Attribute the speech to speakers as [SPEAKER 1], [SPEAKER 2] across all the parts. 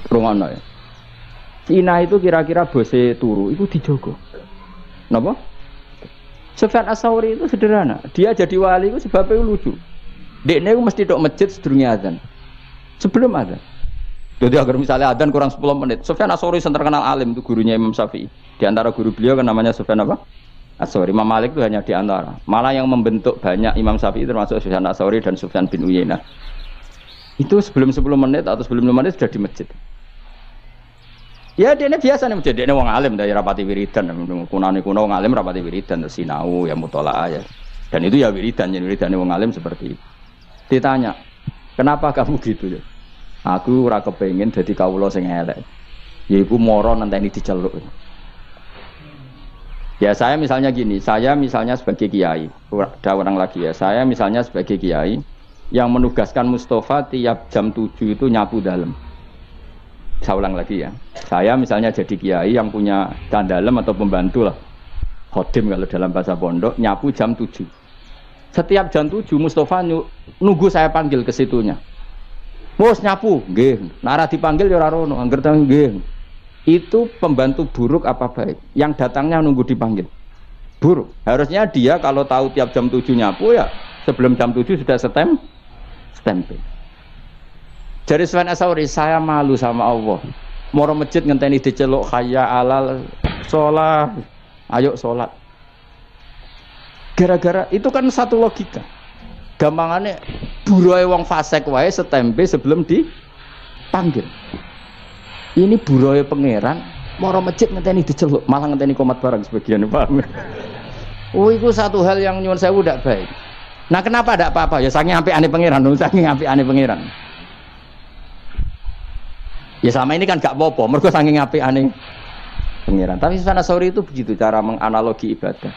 [SPEAKER 1] Rungono ya. Cina itu kira-kira bose turu itu dijogo. Napa? Sufyan Ats-Tsauri itu sederhana. Dia jadi wali itu sebabnya lucu. Dekne itu mesti tok masjid sedurunge azan. Sebelum azan. Jadi agar misalnya adzan kurang 10 menit. Sufyan Ats-Tsauri yang terkenal alim itu gurunya Imam Syafi'i. Di antara guru beliau kan namanya Sufyan apa? Ats-Tsauri. Imam Malik itu hanya di antara. Malah yang membentuk banyak Imam Syafi'i termasuk Sufyan Ats-Tsauri dan Sufyan bin Uyainah. Itu sebelum 10 menit atau sebelum 5 menit sudah di masjid. Ya dia ini biasa nih masjid. Dia ini wong alim dari rapati wiridan. Kunani kuno wong alim rapati wiridan terus sinau ya mutolaah ya. Dan itu ya wiridan wong alim seperti itu. Ditanya, kenapa kamu gitu ya? Aku ora kepengin dadi kawula sing elek. Yaiku mara nenteni diceluk. Ya saya misalnya gini, saya misalnya sebagai kiai, ada orang lagi ya, saya misalnya sebagai kiai yang menugaskan Mustafa tiap jam 7 itu nyapu dalam. Saya ulang lagi ya, saya misalnya jadi kiai yang punya candalem atau pembantu lah, khodim kalau dalam bahasa pondok, nyapu jam 7. Setiap jam 7 Mustafa nunggu saya panggil ke situnya. Mus nyapu, nggih. Nara dipanggil ya ora rono, angger teng nggih. Itu pembantu buruk apa baik? Yang datangnya nunggu dipanggil. Buruk. Harusnya dia kalau tahu tiap jam 7 nyapu ya sebelum jam 7 sudah stempel. Jadi Sufyan Ats-Tsauri, saya malu sama Allah. Moro masjid ngenteni diceluk hayya alal sholat. Ayo sholat. Gara-gara itu kan satu logika. Gampangannya buruhe wong fasik wae setempe sebelum dipanggil. Ini buruhe pangeran moro masjid ngenteni diceluk, malah ngenteni komat barang sebagian, paham. Oh, itu satu hal yang nyuwun sewu ndak baik. Nah, kenapa ndak apa-apa? Ya saking apikane pangeran, saking apikane pangeran. Ya selama ini kan gak apa-apa, mergo saking apikane pangeran. Tapi Sufyan Ats-Tsauri itu begitu cara menganalogi ibadah.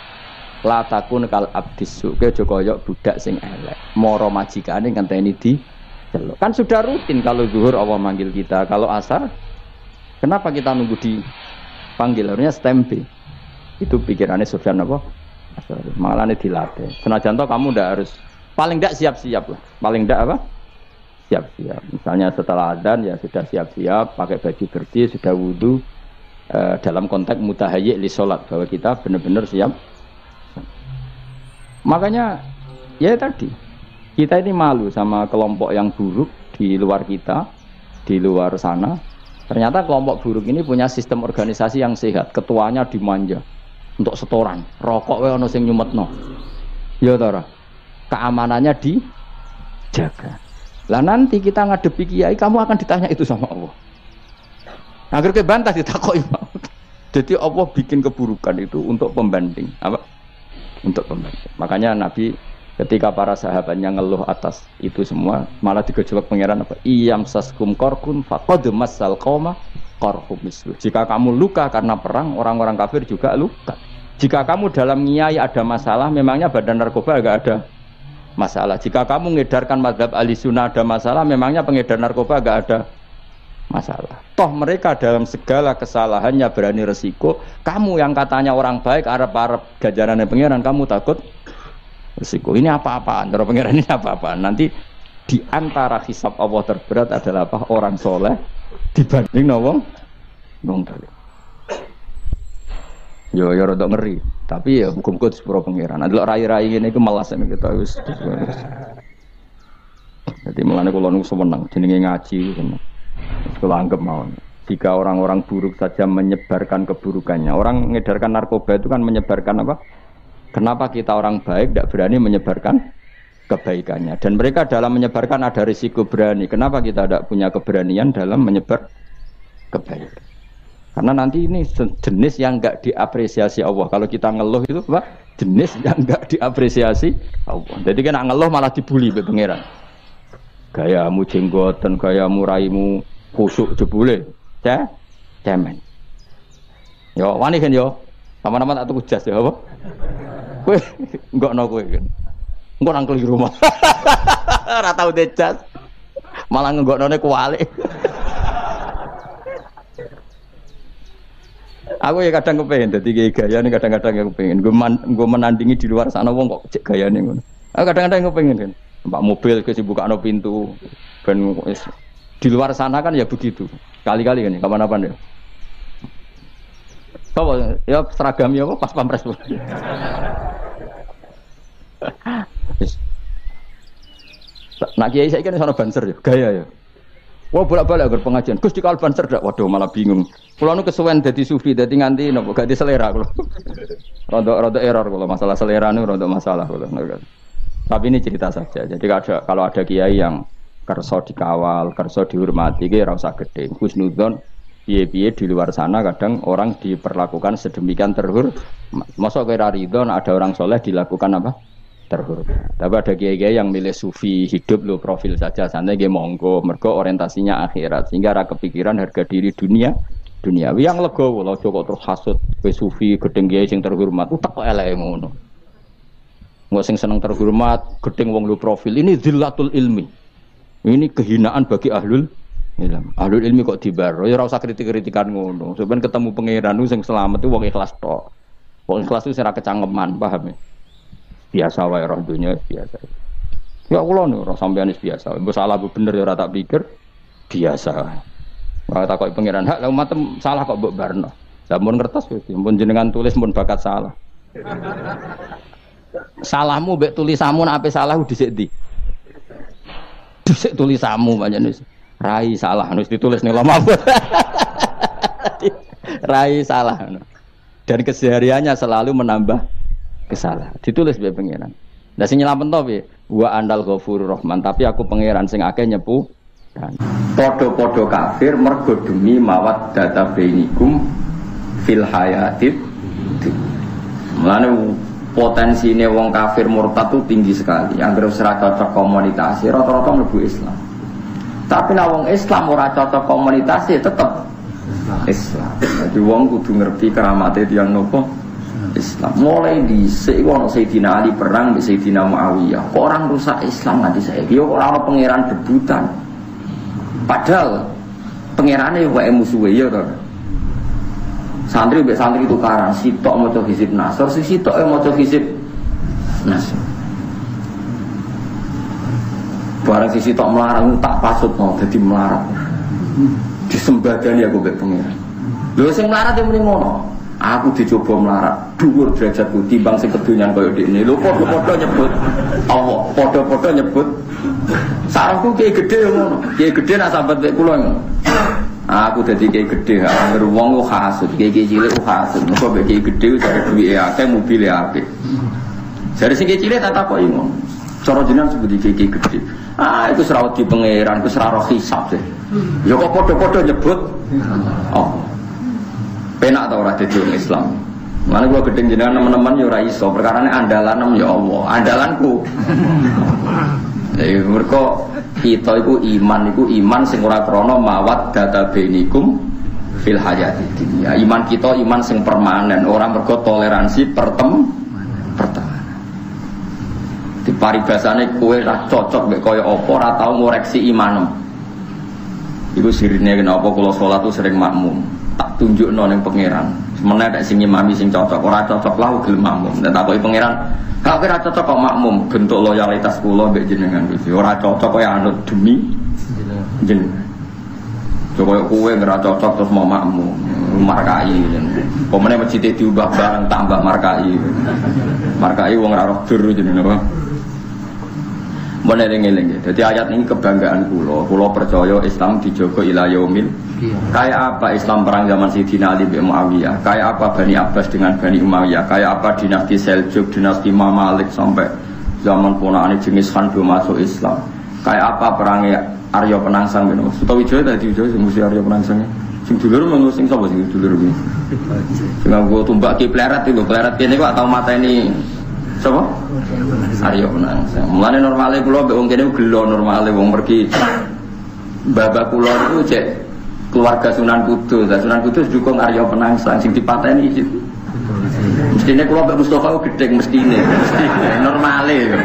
[SPEAKER 1] La takun kal abdisu, aja kaya budak sing elek. Moro majikane ngenteni diceluk. Kan sudah rutin kalau zuhur Allah manggil kita, kalau asar kenapa kita nunggu dipanggil? Harusnya stempe. Itu pikirannya Sufyan apa? Malahnya dilatih. Senajan toh kamu ndak harus paling ndak siap-siap lah. Paling ndak apa? Siap-siap. Misalnya setelah adzan ya sudah siap-siap, pakai baju bersih, sudah wudu, dalam konteks mutahayyi li sholat, bahwa kita benar-benar siap. Makanya ya tadi kita ini malu sama kelompok yang buruk di luar kita, di luar sana. Ternyata kelompok buruk ini punya sistem organisasi yang sehat. Ketuanya dimanja untuk setoran, rokok wae ono sing nyumetno. Ya ta, keamanannya dijaga. Lah nanti kita ngadepi kiai, kamu akan ditanya itu sama Allah. Agar ke bantah ditakoki. Jadi Allah bikin keburukan itu untuk pembanding, apa? Untuk pembanding. Makanya Nabi ketika para sahabatnya ngeluh atas itu semua, malah digejolak pangeran apa? Iyam saskum korkun faqad massal qauma qarhum mislu. Jika kamu luka karena perang, orang-orang kafir juga luka. Jika kamu dalam ngiyai ada masalah, memangnya badan narkoba enggak ada masalah. Jika kamu mengedarkan mazhab ahli sunnah ada masalah, memangnya pengedar narkoba enggak ada masalah. Toh mereka dalam segala kesalahannya berani resiko. Kamu yang katanya orang baik, arep-arep gajarannya pangeran, kamu takut resiko. Ini apa-apaan? Cara pangeran ini apa-apaan? Nanti di antara hisab Allah terberat adalah apa? Orang soleh dibanding wong dolim. Yo rada ngeri, tapi ya muga-muga sepuro pangeran. Ndelok rai-rai ngene iku melas nek kita wis. Dadi mulane kula niku seneng jenenge ngaji seneng. Kula anggap mawon. Jika orang-orang buruk saja menyebarkan keburukannya, orang mengedarkan narkoba itu kan menyebarkan apa? Kenapa kita orang baik tidak berani menyebarkan kebaikannya? Dan mereka dalam menyebarkan ada risiko berani. Kenapa kita tidak punya keberanian dalam menyebar kebaikan? Karena nanti ini jenis yang enggak diapresiasi Allah. Kalau kita ngeluh itu apa? Jenis yang enggak diapresiasi Allah. Jadi kan ngeluh malah dibully oleh pangeran. Gayamu jenggoten, gayamu raimu khusuk jebule. Cemen. Yo wani kan yo. Sama-sama tak tuku jas ya apa? Kowe enggakno kowe kan. Engko nang keliru rumah. Ora tau dejas. Malah nggoknone kuwalik. Aku ya kadang kepengin dadi gaya nih, kadang-kadang aku pengen gue menandingi di luar sana wong kok cek gayane ngono. Aku kadang-kadang kepengin kan. Mbak mobil ke sibukno pintu ben Di luar sana kan ya begitu. Kali-kali kan kapan-kapan ya. Apa ya seragam ya apa pas pampres. Nak kiai saya kan sono banser ya, gaya ya. Wah bolak-balik agar pengajian. Gus di banser dak. Waduh malah bingung. Kulo nu kesuwen dadi sufi, dadi nganti napa gak di selera kulo. Rada error kulo masalah selera nu rada masalah kulo. Tapi ini cerita saja. Jadi kalau ada kiai yang kerso dikawal, kerso dihormati, ki ora usah gedhe. Husnudzon piye-piye di luar sana kadang orang diperlakukan sedemikian terhormat. Masa kira ridho ada orang soleh dilakukan apa? Terhormat. Tapi ada kiai-kiai yang milih sufi hidup lo profil saja, santai ge monggo, mergo orientasinya akhirat, sehingga ra kepikiran harga diri duniawi yang legowo lho kok terus hasud kowe sufi gedeng kiai sing terhormat, utek kok eleke ngono. Wong sing seneng terhormat, gedeng wong lo profil, ini zillatul ilmi. Ini kehinaan bagi ahlul ilmi. Ahlul ilmi kok dibaro, ya ora usah kritik-kritikan ngono. Sampeyan ketemu pangeran sing selamat itu wong ikhlas tok. Wong ikhlas itu ora kecangeman, paham ya? Biasa wae roh dunya biasa. Ya kula niku ora sampeyan biasa. Mbok salah mbok bener ya ora tak pikir biasa. Ora takoki pangeran, hak lha umat salah kok mbok barno. Lah mun ngertos Gusti, mun jenengan tulis mun bakat salah. Salahmu mbek tulisanmu nek ape salah dhisik ndi? Dhisik tulisanmu pancen wis. Rai salah wis ditulis ning lemah. Rai salah. Dan kesehariannya selalu menambah kesalahan. Ditulis be pangeran. Lah sing nyelametno piye? Wa andal ghafurur rahman, tapi aku pangeran sing akeh nyepu. Padha-padha kafir mergo demi mawaddata bainikum fil hayatid. Mulane potensine wong kafir murtad itu tinggi sekali. Anggere ora cocok komunitas, rata-rata mlebu Islam. Tapi nek wong Islam ora cocok komunitas tetep Islam. Jadi wong kudu ngerti keramate tiyang nopo Islam. Mulai dhisik ana Sayyidina Ali perang di Sayyidina Muawiyah. Kok orang rusak Islam nganti saiki? Yo ora ana pangeran debutan. Padahal pangerane wae musuhe ya to. Santri mbek santri tukaran, sitok maca hizib Nasr, sitoke maca hizib Nasr. Barang sitok melarang tak pasutno dadi melarat. Disembadani aku mbek pangeran. Lho sing melarat yo muni ngono. Aku dicoba melarat, dhuwur derajatku timbang sing kedonyan kaya dekne. Lho padha-padha nyebut Allah, padha-padha nyebut sarangku kiai gedhe ngono. Kiai gedhe nak sambat mek kula ngono. Aku dadi kiai gedhe, anggere wong ku hasud, kiai cilik ku hasud. Muga mek kiai gedhe cari duwike akeh, mobile apik. Jare sing kiai cilik tak takoki ngono. Cara jenengan sebut kiai gedhe. Itu serawat di pangeran, ku seraro hisab deh. Ya kok padha-padha nyebut Allah. Penak tau ora dadi wong Islam. Mana gua gedeng jenengan teman-teman ya ora iso, perkarane andalan ya Allah, andalanku. Jadi mergo kita iku iman sing ora krana mawaddata bainikum fil hayati dunya. Iman kita iman sing permanen, ora mergo toleransi pertemanan. Di paribasane kowe ora cocok mek kaya apa ora tau ngoreksi imanem. Iku sirine kenapa kula salat tuh sering makmum. Tak tunjukno ning pangeran. Semeneh nek sing imami sing cocok, ora cocok lah gelem makmum. Nek takoki pangeran, "Kak ora cocok kok makmum, bentuk loyalitas kula mbek jenengan iki. Ora cocok kaya anut demi jenengan." Coba kowe ora cocok terus mau makmum, markai. Pemene masjid diubah bareng tambah markai. Markai wong ora roh dur jenenge apa? Mbone eling-eling. Dadi ayat ini kebanggaan kula percaya Islam dijaga ila yaumil. Kayak apa Islam perang zaman Sayyidina Ali bin Muawiyah? Kayak apa Bani Abbas dengan Bani Umayyah? Kayak apa dinasti Seljuk, dinasti Imam Malik sampai zaman ponakane Genghis Khan belum masuk Islam? Kayak apa perangnya Arya Penangsang ben Sutawijaya tadi Wijaya sing mesti Arya Penangsang. Sing dulur menurut sing sapa sing dulur kuwi? Sing nggo tumbak ki pleret itu, pleret kene kok tau mateni sapa? Arya Penangsang. Mulane normale kula mbek wong kene gelo normale wong mergi. Babak kula niku cek keluarga Sunan Kudus. Sunan Kudus dukung Arya Penangsang sing dipateni iki. Mestine kula mbek Mustofa gedeng mestine normale.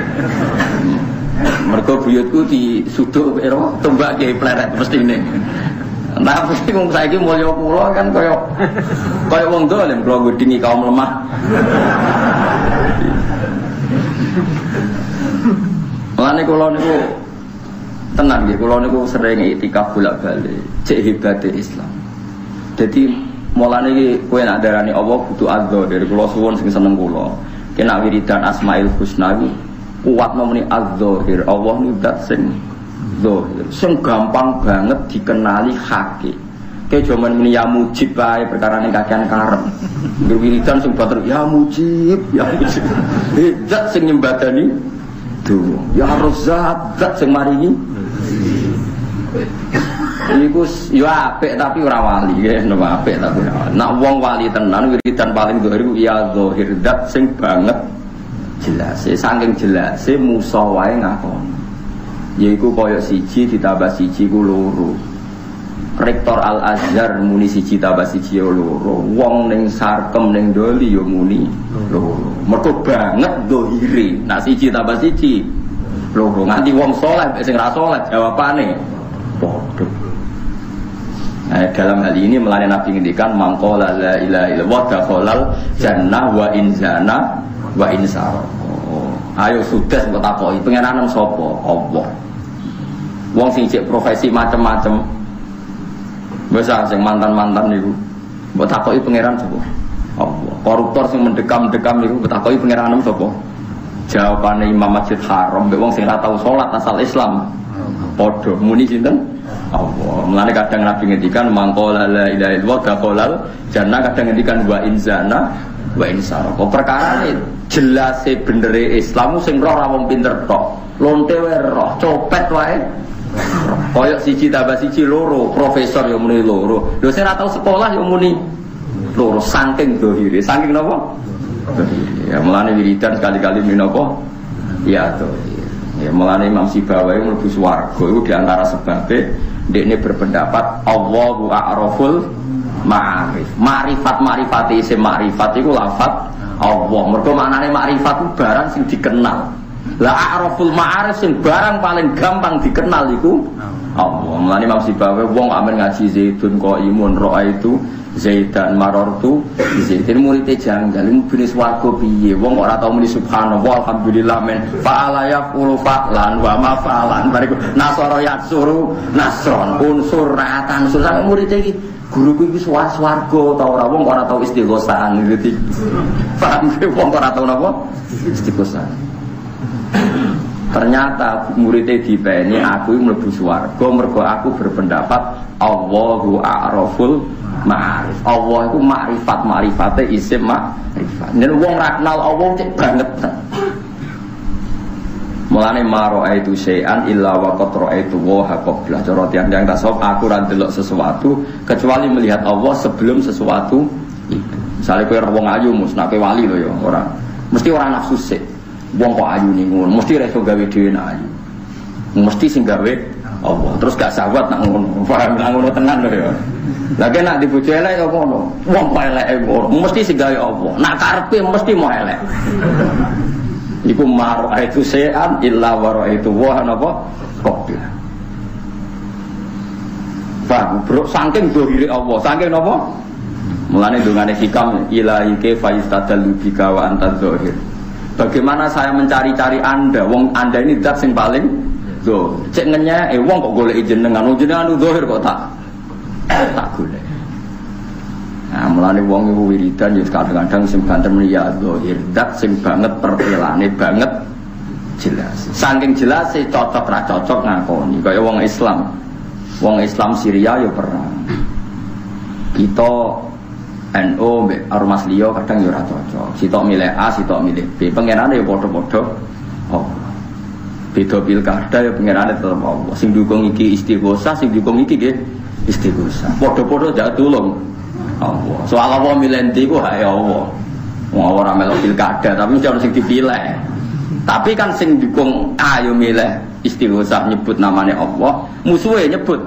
[SPEAKER 1] Mergo buyutku disuduk ero tombak kiai pleret mestine. Nah, mesti wong saiki mulya kula kan kaya wong dolen kula ngudingi kaum lemah. Mulane kula niku Tenan nggih, kula niku sering iktikaf bolak-balik. Cek hebate Islam. Jadi mulane iki kowe nek darani Allah butuh adzza dari kula suwun sing seneng kula. Kena wiridan Asmaul Husna iki kuat nomene adzahir. Allah niku zat sing zahir. Sing gampang banget dikenali hakik. Kayak zaman ini ya mujib bae perkara ning kakean karep. Ngger wiridan sing bater ya mujib, ya mujib. Zat sing nyembadani tuh. Ya Razzaq zat sing maringi. Iku ya apik tapi ora wali ya, napa apik tapi ora wali. Nek wong wali tenan wiridan paling zahir ya zahir zat sing banget jelas. Saking jelase Musa wae ngakoni. Yaiku kaya siji ditambah siji ku loro. Rektor Al-Azhar muni siji tambah siji loro. Wong ning Sarkem ning Doli ya muni loro. Mergo banget zahire. Nah siji tambah siji loro. Nganti wong saleh sing ra saleh jawabane padha. Nah, dalam hal ini melalui Nabi ngendikan mangqala la ilaha illallah dakhalal jannah wa in zana wa in sarqa. Ayo sudah mbok takoki pengenanan sapa? Allah. Wong sing cek profesi macam-macam. Wis sing mantan-mantan niku mbok takoki pangeran sapa? Allah. Koruptor sing mendekam-dekam niku mbok takoki pangeran sapa? Jawabane Imam Masjid Haram mbek wong sing ora tau salat asal Islam. Padha muni sinten? Allah. Mulane kadang Nabi ngendikan mangqala la ilaha illallah dakhalal jannah, kadang ngendikan wa in zana wa in sarqa. Perkara ini jelas benere Islam sing roh ra wong pinter tok. Lonte wae roh, copet wae. Koyok siji tambah siji loro, profesor yo muni loro. Lho sing ra tau sekolah yo muni loro, saking dohire. Saking napa? Dohire. Ya mulane wiridan sekali-kali minapa? Ya dohire. Ya mulane Imam Sibawahi mlebu swarga iku diantara sebabnya dekne berpendapat Allahu a'raful ma'arif. Ma'rifat isim ma'rifat iku lafaz Allah. Mergo maknane makrifat itu barang sing dikenal. Lah a'raful ma'arif sing barang paling gampang dikenal iku Allah. Mulane Imam Sibawahi wong amen ngaji Zaidun qaimun ra'aitu Zaidan marartu Zaidin murid janggal mubine swarga piye wong ora tau muni subhanallah alhamdulillah men fa'ala yaqulu fa'lan wa ma fa'lan bariku nasara yatsuru nasron unsur ra'atan unsur sampe murid iki guruku iki swarga ta ora wong ora tau istighosahan iki paham wong ora tau napa istighosahan. Ternyata muridnya dipeni aku mlebu swarga mergo aku berpendapat Allahu a'raful ma'arif. Allah itu makrifate isim makrifat. Nek wong ra kenal Allah cek banget. Mulane maraaitu syai'an illa wa qad ra'aitu wa qabla. Cara tiyang tasawuf aku ra ndelok sesuatu kecuali melihat Allah sebelum sesuatu itu. Misale kowe wong ayu nek wali lho ya ora. Mesti ora nafsu sik. Wong kok ayu ning ngono, mesti ra iso gawe dhewe nek ayu. Mesti sing gawe Allah. Terus gak sahabat nak ngono. Paham nak ngono tenan lho ya. Lah nek nak dibojo elek kok ngono. Wong kok eleke ngono, mesti sing gawe Allah. Nak karepe mesti mau elek. Iku mar itu se'an illa wa itu wa napa qabla. Paham, bro, saking dohire Allah, saking napa? Mulane dongane hikam ilahi kaifa yastadallu bika wa anta dzahir. Bagaimana saya mencari-cari Anda? Wong Anda ini zat sing paling zo. Cek ngenya wong kok golek jenengan, jenengan zahir kok tak golek. Nah, mulane wong iku wiridan ya kadang-kadang sing banter ya zahir, zat sing banget pertelane banget jelas. Saking jelas cocok ra cocok ngakoni. Kaya wong Islam. Wong Islam Syria ya perang. Kita NU mbek Ormas liya kadang ya ora cocok. Sitok milih A, sitok milih B. Pangerane ya padha-padha. Oh. Beda pilkada ya pangerane tetep Allah. Sing dukung iki istighosah, sing dukung iki nggih istighosah. Padha-padha jak tulung Allah. Soal Allah milih ndi ku hak Allah. Wong ora melok pilkada, tapi mesti ono sing dipilih. Tapi kan sing dukung A yo milih istighosah nyebut namanya Allah, musuhe nyebut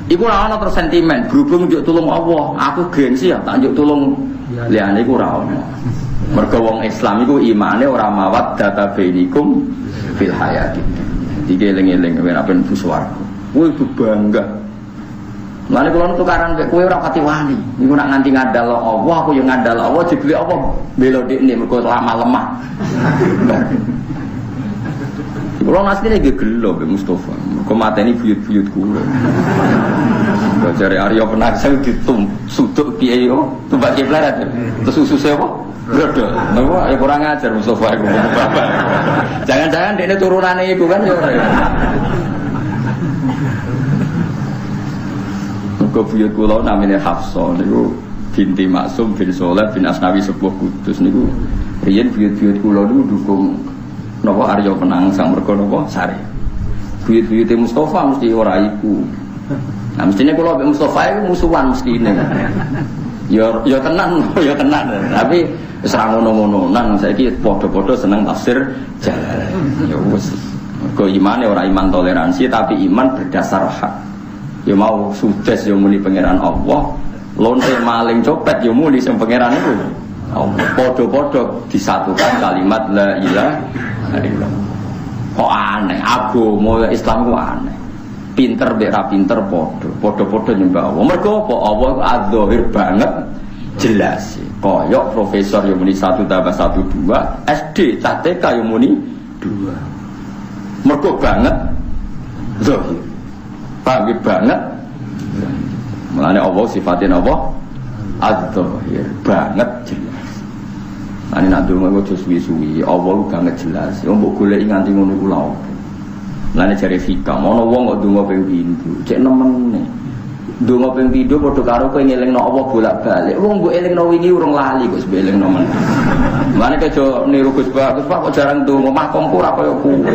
[SPEAKER 1] iku ora ana terus sentimen, berhubung njuk tulung Allah, aku gengsi ya tak njuk tulung liyane iku ora ana. Mergo wong Islam iku imane ora mawaddah bainikum fil hayati. Dieling-eling yen apen swarga. Kuwi bangga. Mane kula tukaran mek kowe ora pati wani. Niku nak nganti ngandal Allah, aku yo ngandal Allah dibeli apa bela dekne mergo lama lemah. Kulo asline nggih gelo mbek Mustofa. Kok mateni buyut-buyut kulo. Kok jare Arya Penangsang suduk piye yo tumbak kiblat. Terus ususe apa? Brodol. Napa ya kurang ajar Mustofa iku. Jangan-jangan dekne turunane iku kan yo ora. Kok buyut kulo namine Hafsah niku binti Maksum bin Soleh bin Asnawi sepuh Kudus niku riyen buyut-buyut kulo niku dukung napa Arya Penangsang mergo napa sare. Buyut-buyute Mustofa mesti ora iku. Nah mestine kula mbek Mustofa iku musuhan mestine. Ya tenan, ya tenan. Tapi wis ra ngono-ngononan saiki padha-padha seneng tafsir Jalalain. Ya wis. Mergo imane ora iman toleransi tapi iman berdasar hak. Ya mau sudes ya muni pangeran Allah, lonte maling copet ya muni sing pangeran iku. Padha-padha disatukan kalimat la ilaha illallah. Kok aneh, agama Islam ku aneh. Pinter mbek ra pinter padha-padha nyembah Allah. Mergo apa? Allah adzahir banget jelas. Kaya profesor yang muni 1 tambah 1 2, SD TK yang muni 2. Mergo banget zahir. Paham banget. Mulane Allah sifatnya apa? Adzahir banget jelas. Ane nak ndonga kok suwi-suwi, Allah banget jelas. Wong mbok goleki nganti ngono ku lha opo. Lane jare hikam, ana wong kok ndonga ping pindho, cek nemene. Ndonga ping pindho padha karo kowe ngelingno Allah bolak-balik. Wong mbok elingno wingi urung lali kok mbok elingno men. Lane kejo niru Gus Pak kok jarang ndonga makomku ora kaya kuwe.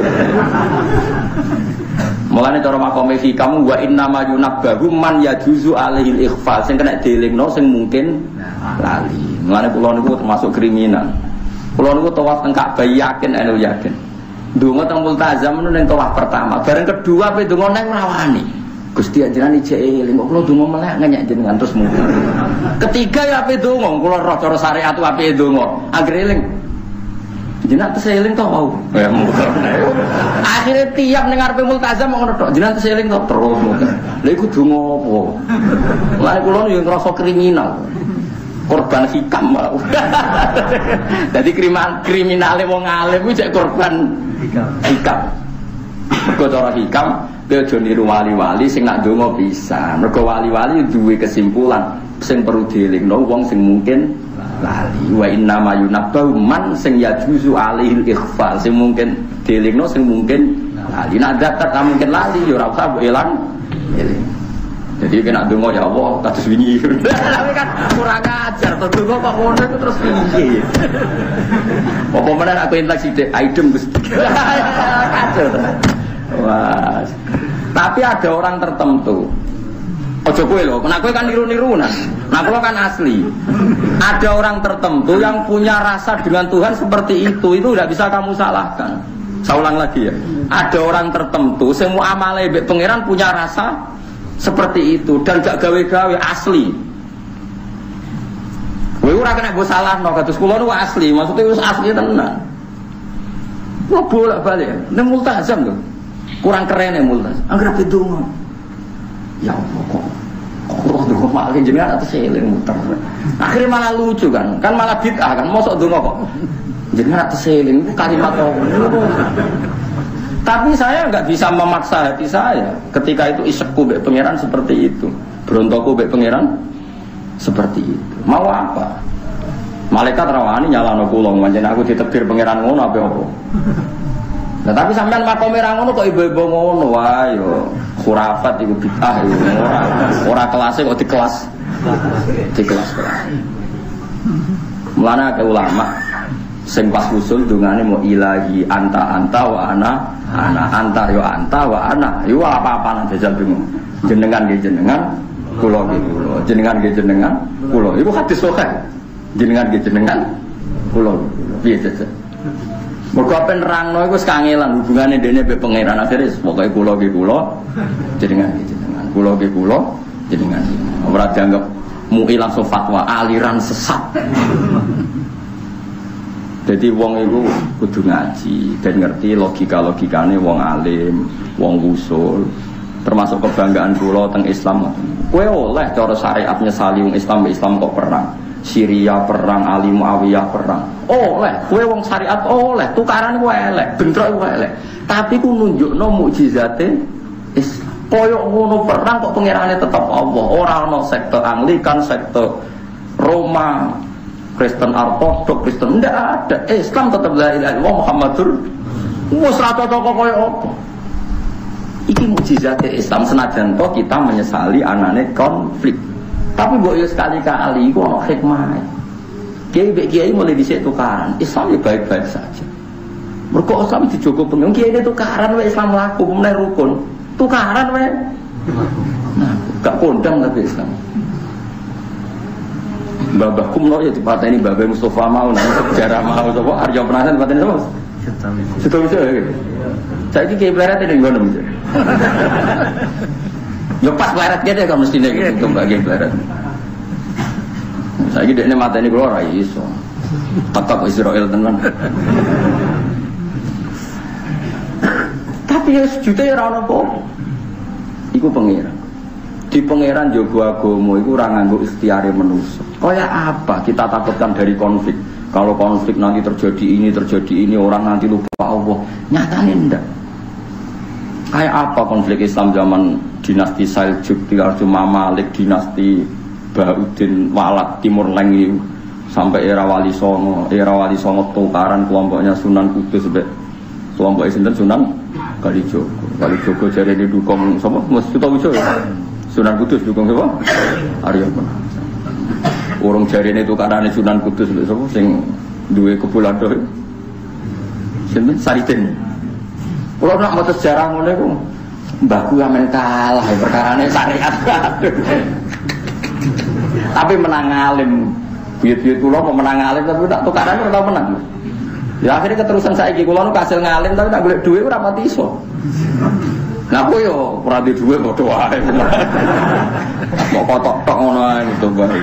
[SPEAKER 1] Mulane cara makome hikam wa innama yunabbahu man yajuzu alaihil ikhfa, sing kena dielingno sing mungkin lali. Mulane kula niku termasuk kriminal. Kula niku tawaf teng Ka'bah yakin yakin. Ndonga teng multazam niku ning tawaf pertama, bareng kedua pe ndonga nang ora wani. Gusti ajaran iki eling kok kula ndonga melek ngenyek jenengan terus mungkin. Ketiga ya ape ndonga, kula roh cara syariat ape ndonga. Anggere eling. Jenengan teseling to wau. Ya mungkin. Akhire tiap ning ngarepe multazam ngono tok. Jenengan teseling to terus mungkin. Lha iku donga apa? Lah kula yo ngrasa kriminal. Korban hikam malah. Jadi kriminale wong alim kuwi cek korban hikam. Mergo cara hikam dia aja niru wali-wali sing nak donga bisa. Mergo wali-wali duwe kesimpulan sing perlu dielingno wong sing mungkin lali. Wa innama yunabbahu man sing yajuzu alaihil ikhfa, sing mungkin dielingno sing mungkin lali. Nek datar ta mungkin lali ya ora usah mbok elang. Jadi kena donga ya Allah kados wingi. Tapi kan kurang ajar to donga kok ngono itu terus piye. Apa meneh aku entek sithik aidem Gusti. Kacau to. Wah. Tapi ada orang tertentu. Ojo kowe lho, nek kowe kan niru-nirunan. Nah kalau kan asli. Ada orang tertentu yang punya rasa dengan Tuhan seperti itu tidak bisa kamu salahkan. Saya ulang lagi ya. Ada orang tertentu semua amale mbek pangeran punya rasa seperti itu dan gak gawe-gawe asli. Kowe ora kena mbok salahno kados kula niku asli, maksudnya wis asli tenan. Kok bolak-balik ning multazam lho. Kurang keren ya multazam. Anggere pedonga. Ya Allah kok roh donga malah jenengan atus eling muter. Akhirnya malah lucu kan malah bid'ah kan mosok donga kok. Jenengan atus eling itu kalimat apa? Tapi saya enggak bisa memaksa hati saya ketika itu isekku mbek pangeran seperti itu. Berontoku mbek pangeran seperti itu. Mau apa? Malaikat rawani nyalano kula pancen aku ditebir pangeran ngono apa apa. Nah tapi sampean makome ra ngono kok ibu-ibu ngono wae yo. Khurafat iku bid'ah iku ora kelase kok dikelas. Dikelas. Mulane ke ulama sing pas usul dungane mau ilahi anta wa ana anta yo anta wa ana. Yo apa-apaan jajal bingung. Jenengan nggih jenengan, kula nggih kula. Jenengan nggih jenengan, kula. Iku hadis sahih. Jenengan nggih jenengan, kula. Piye jajal? Mergo apen nerangno iku wis kangelan hubungane dene mbek pangeran akhire pokoke kula nggih kula jenengan nggih jenengan kula nggih kula jenengan ora dianggap mu'i langsung fatwa aliran sesat. Jadi wong iku kudu ngaji dan ngerti logika-logikane wong alim, wong usul. Termasuk kebanggaan kula teng Islam. Kowe oleh cara syariat nyesali wong Islam kok perang. Syria perang, Ali Muawiyah perang. Oleh, kowe wong syariat oleh, tukaran kowe elek, bentrok kowe elek. Tapi ku nunjukno mukjizate Islam. Koyok ngono perang kok pangerane tetep Allah. Ora ana sekte Anglikan, sekte Roma, Kristen Ortodok, Kristen ndak ada. Islam tetap la ilaha illallah Muhammadur wis ra cocok koyo apa. Iki mukjizat Islam senajan to kita menyesali anane konflik. Tapi mbok yo sekali-kali iku ana hikmah. Kiai mulai dhisik tukaran, Islam ya baik-baik saja. Mergo Islam dijogo pengen kiai itu tukaran wae Islam laku meneh rukun. Tukaran wae. Nah, gak kondang tapi Islam. Babah kumlo ya dipateni Babah Mustafa mau nang sejarah mau sapa Arya Prasan dipateni sapa? Sudah bisa ya. Saiki kiai pleret ning ngono bisa. Ya pas pleret gede kan mestine gitu mbak kiai pleret. Saiki dekne mateni kula ora iso. Tetap Israel tenan. Tapi ya sejuta ya ora ono apa. Iku pangeran. Di pangeran jogo agama iku ora nganggo ikhtiare manusa. Kaya apa kita takutkan dari konflik? Kalau konflik nanti terjadi ini orang nanti lupa Allah. Nyatanya enggak. Kayak apa konflik Islam zaman dinasti Seljuk, dinasti Mamalik, dinasti Baudin, Walak, Timur Leng sampai era Wali Songo tukaran kelompoknya Sunan Kudus sampai kelompok sinten Sunan Kalijogo jare ini dukung sapa Mas Sutawijo ya. Sunan Kudus dukung sapa? Arya Penasaran. Urung jarine tukarane Sunan Kudus lho sapa sing duwe kebulado. Sinten Saridin. Kalau nak mau sejarah ngono iku mbahku amen kalah perkarane syariat. Tapi menang alim. Buyut-buyut kula mau menang alim tapi tak tukarane ora menang. Ya akhirnya keterusan saiki kula nu kasil ngalim tapi tak golek dhuwit ora pati iso. Lah aku yo ora di dhuwit padha wae. Mau kotok-tok ngono ae to bae.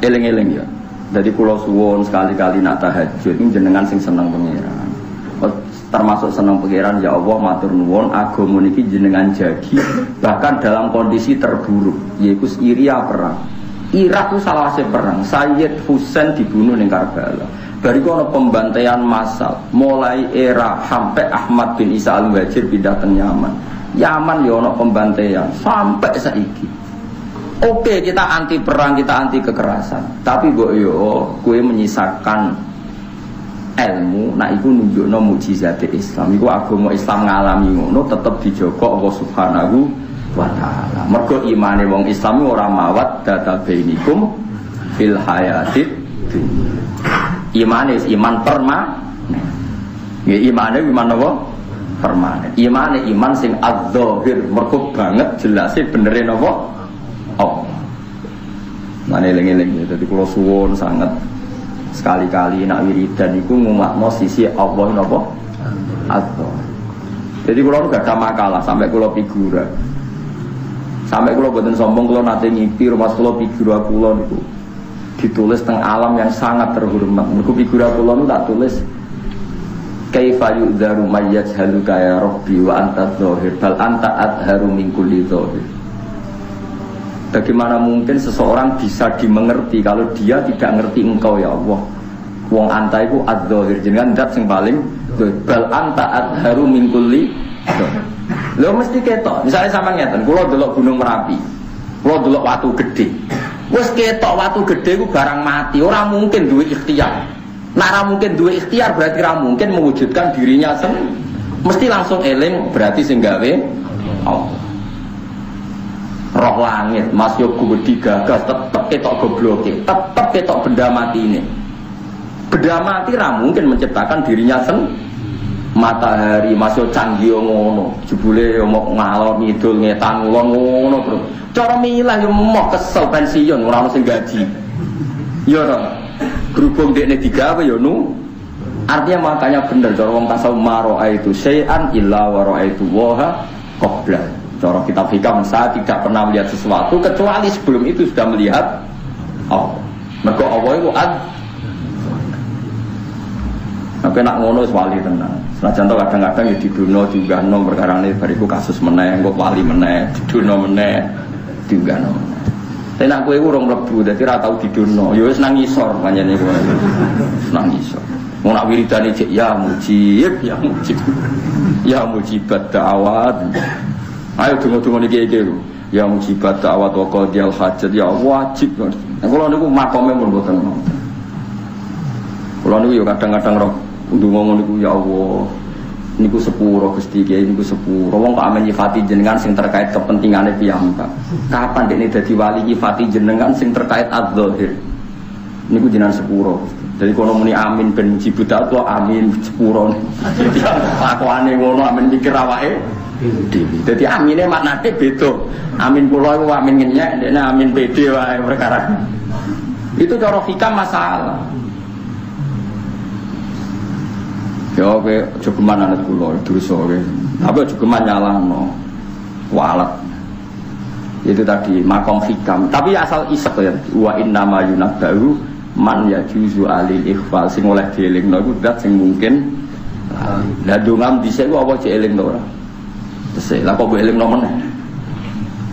[SPEAKER 1] Eling-eling ya. Jadi kula suwun sekali-kali nak tahajud ini jenengan sing seneng pangeran. Termasuk seneng pangeran ya Allah matur nuwun agama niki jenengan jagi bahkan dalam kondisi terburuk yaitu Syria perang. Irak itu salah satu perang. Sayyid Husain dibunuh ning Karbala. Bariku ana pembantaian massal mulai era sampai Ahmad bin Isa al-Muhajir pindah ke Yaman. Yaman ya ana pembantaian sampai saiki. Oke, kita anti perang, kita anti kekerasan. Tapi mbok yo kowe menyisakan ilmu, nah iku nunjukno mukjizat Islam. Iku agama Islam ngalami ngono tetep dijaga Allah Subhanahu wa taala. Mergo imane wong Islam ora mawat data bainikum fil hayatid dunya. Imane iman permanen. Ya imane iman apa? Permanen. Imane iman sing adzahir, mergo banget jelase benere napa? Oh. Mane eling-eling dadi kula suwun sangat sekali-kali nak wiridan iku ngumatno sisi Allah napa? Allah. Jadi kula gak ada makalah sampai kula figura. Sampai kula boten sombong kula nate ngipi rumah kula figura kula niku ditulis teng alam yang sangat terhormat. Niku figura kula niku tak tulis kaifa yu'dzaru may yajhaluka ya rabbi wa anta dzahir bal anta adharu min kulli dzahir. Bagaimana mungkin seseorang bisa dimengerti kalau dia tidak ngerti engkau ya Allah. Wong anta iku adzahir jenengan zat sing paling bal anta adharu min kulli dzahir. Lho mesti ketok. Misalnya sampean ngeten, kula delok Gunung Merapi. Kula delok watu gede. Wis ketok watu gede ku barang mati, ora mungkin duwe ikhtiar. Nek ora mungkin duwe ikhtiar berarti ora mungkin mewujudkan dirinya sendiri. Mesti langsung eling berarti sing gawe Allah. Roh langit, Mas Yogo digagas tetep ketok gobloke, tetep ketok benda mati ini. Benda mati ra mungkin menciptakan dirinya sendiri. Matahari masuk canggih ngono, jebule yo mau ngalor ngidul ngetan ulon ngono, Bro. Cara milah yo mau kesel pensiun ora ono sing gaji. Yo ora. Berhubung dekne digawe yo nu. Artinya makanya bener cara wong tasawuf maro itu syai'an illa wa ra'aitu waha qabla. Cara kitab fikih saya tidak pernah melihat sesuatu kecuali sebelum itu sudah melihat Allah. Mergo Allah iku Tapi nak ngono wali tenan. Senajan to kadang-kadang ya diduno diunggahno perkarane bariku kasus meneh, engko wali meneh, diduno meneh, diunggahno meneh. Tapi nak kowe urung mlebu dadi ra tau didono. Ya wis nang ngisor pancene kowe. Nang ngisor. Mau nak wiridane cek ya mujib, ya mujib. Ya mujibat da'awat. Ayo donga-donga niki iki lho. Ya mujibat da'awat wa qadiyal hajat ya wajib. Nek kula niku makome mun mboten. Kula niku yo kadang-kadang ndonga ngono niku ya Allah. Niku sepuro Gusti Kyai niku sepuro. Wong kok amen nyifati jenengan sing terkait kepentingane piyambak. Kapan dekne dadi wali nyifati jenengan sing terkait adzahir. Niku jenengan sepuro. Jadi kalau muni amin ben mujibud atau amin sepuro. Lakuane ngono amin mikir awake dhewe. Dadi amine maknane beda. Amin kula iku amin ngenyek, ndekne amin pede wae perkara. Itu cara fikih masalah. Ya kowe jogeman anak kula dosa kowe. Apa jogeman nyalahno. Walat. Itu tadi makom hikam. Tapi asal isek ya. Wa inna ma yunabbahu man yajuzu alil ikhfal sing oleh dielingno iku zat sing mungkin lah dongam dhisik ku apa cek elingno ora tesih lah kok mbok elingno meneh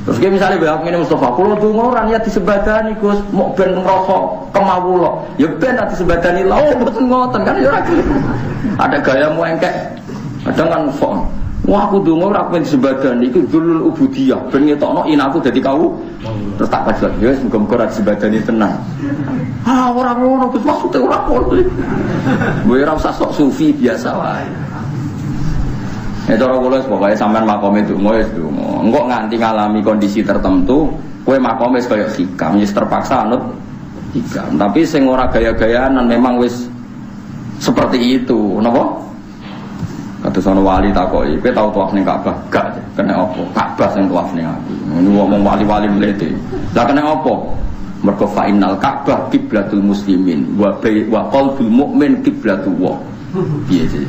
[SPEAKER 1] terus ki misale mbak ngene Mustofa kula donga ora niat disebadani Gus mok ben ngrasa kemawula ya ben ati disebadani lho mboten ngoten kan ya ora ada gayamu engkek kadang kan fon wah aku donga ora pengen disebadani iku dzulul ubudiyah ben ngetokno inaku dadi kau terus tak pajak ya muga-muga ora disebadani tenan. Ah ora ngono Gus maksude ora ngono. Kowe ora usah sok sufi biasa wae. Cara kula pokoke sampean makome donga wis donga. Engko nganti ngalami kondisi tertentu, kowe makome kaya hikam wis terpaksa anut hikam. Tapi sing ora gaya-gayaan memang wis seperti itu, napa? Kados ana wali takoki, kowe tau tuwaf ning Ka'bah? Gak, kena apa? Ka'bah sing tuwaf ning aku. Ngono ngomong wali-wali mlete. Lah kena apa? Mergo fa innal Ka'bah qiblatul muslimin wa qalbul mu'min qiblatullah. Piye sih?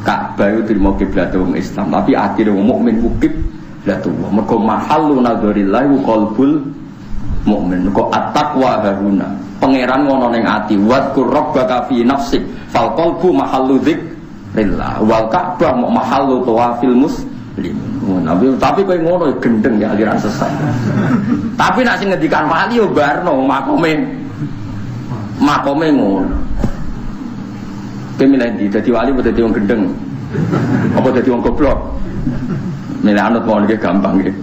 [SPEAKER 1] Ka'bah itu terima qiblatul Islam, tapi akhire wong mukmin ku qiblatullah. Mergo mahallu nadzarillah wa qalbul mu'min. Mergo at-taqwa hauna. Pangeran ngono ning ati, wa qur rabbaka fi nafsik fal qalbu mahallu dzikr Rillah wal Ka'bah mahallu tawafil muslim. Tapi kowe ngono gendeng ya aliran sesat. Tapi nek sing ngendikan wali yo barno makome ngono. Pemilih di dadi wali apa dadi wong gendeng? Apa dadi wong goblok? Milih anut mau niki gampang nggih.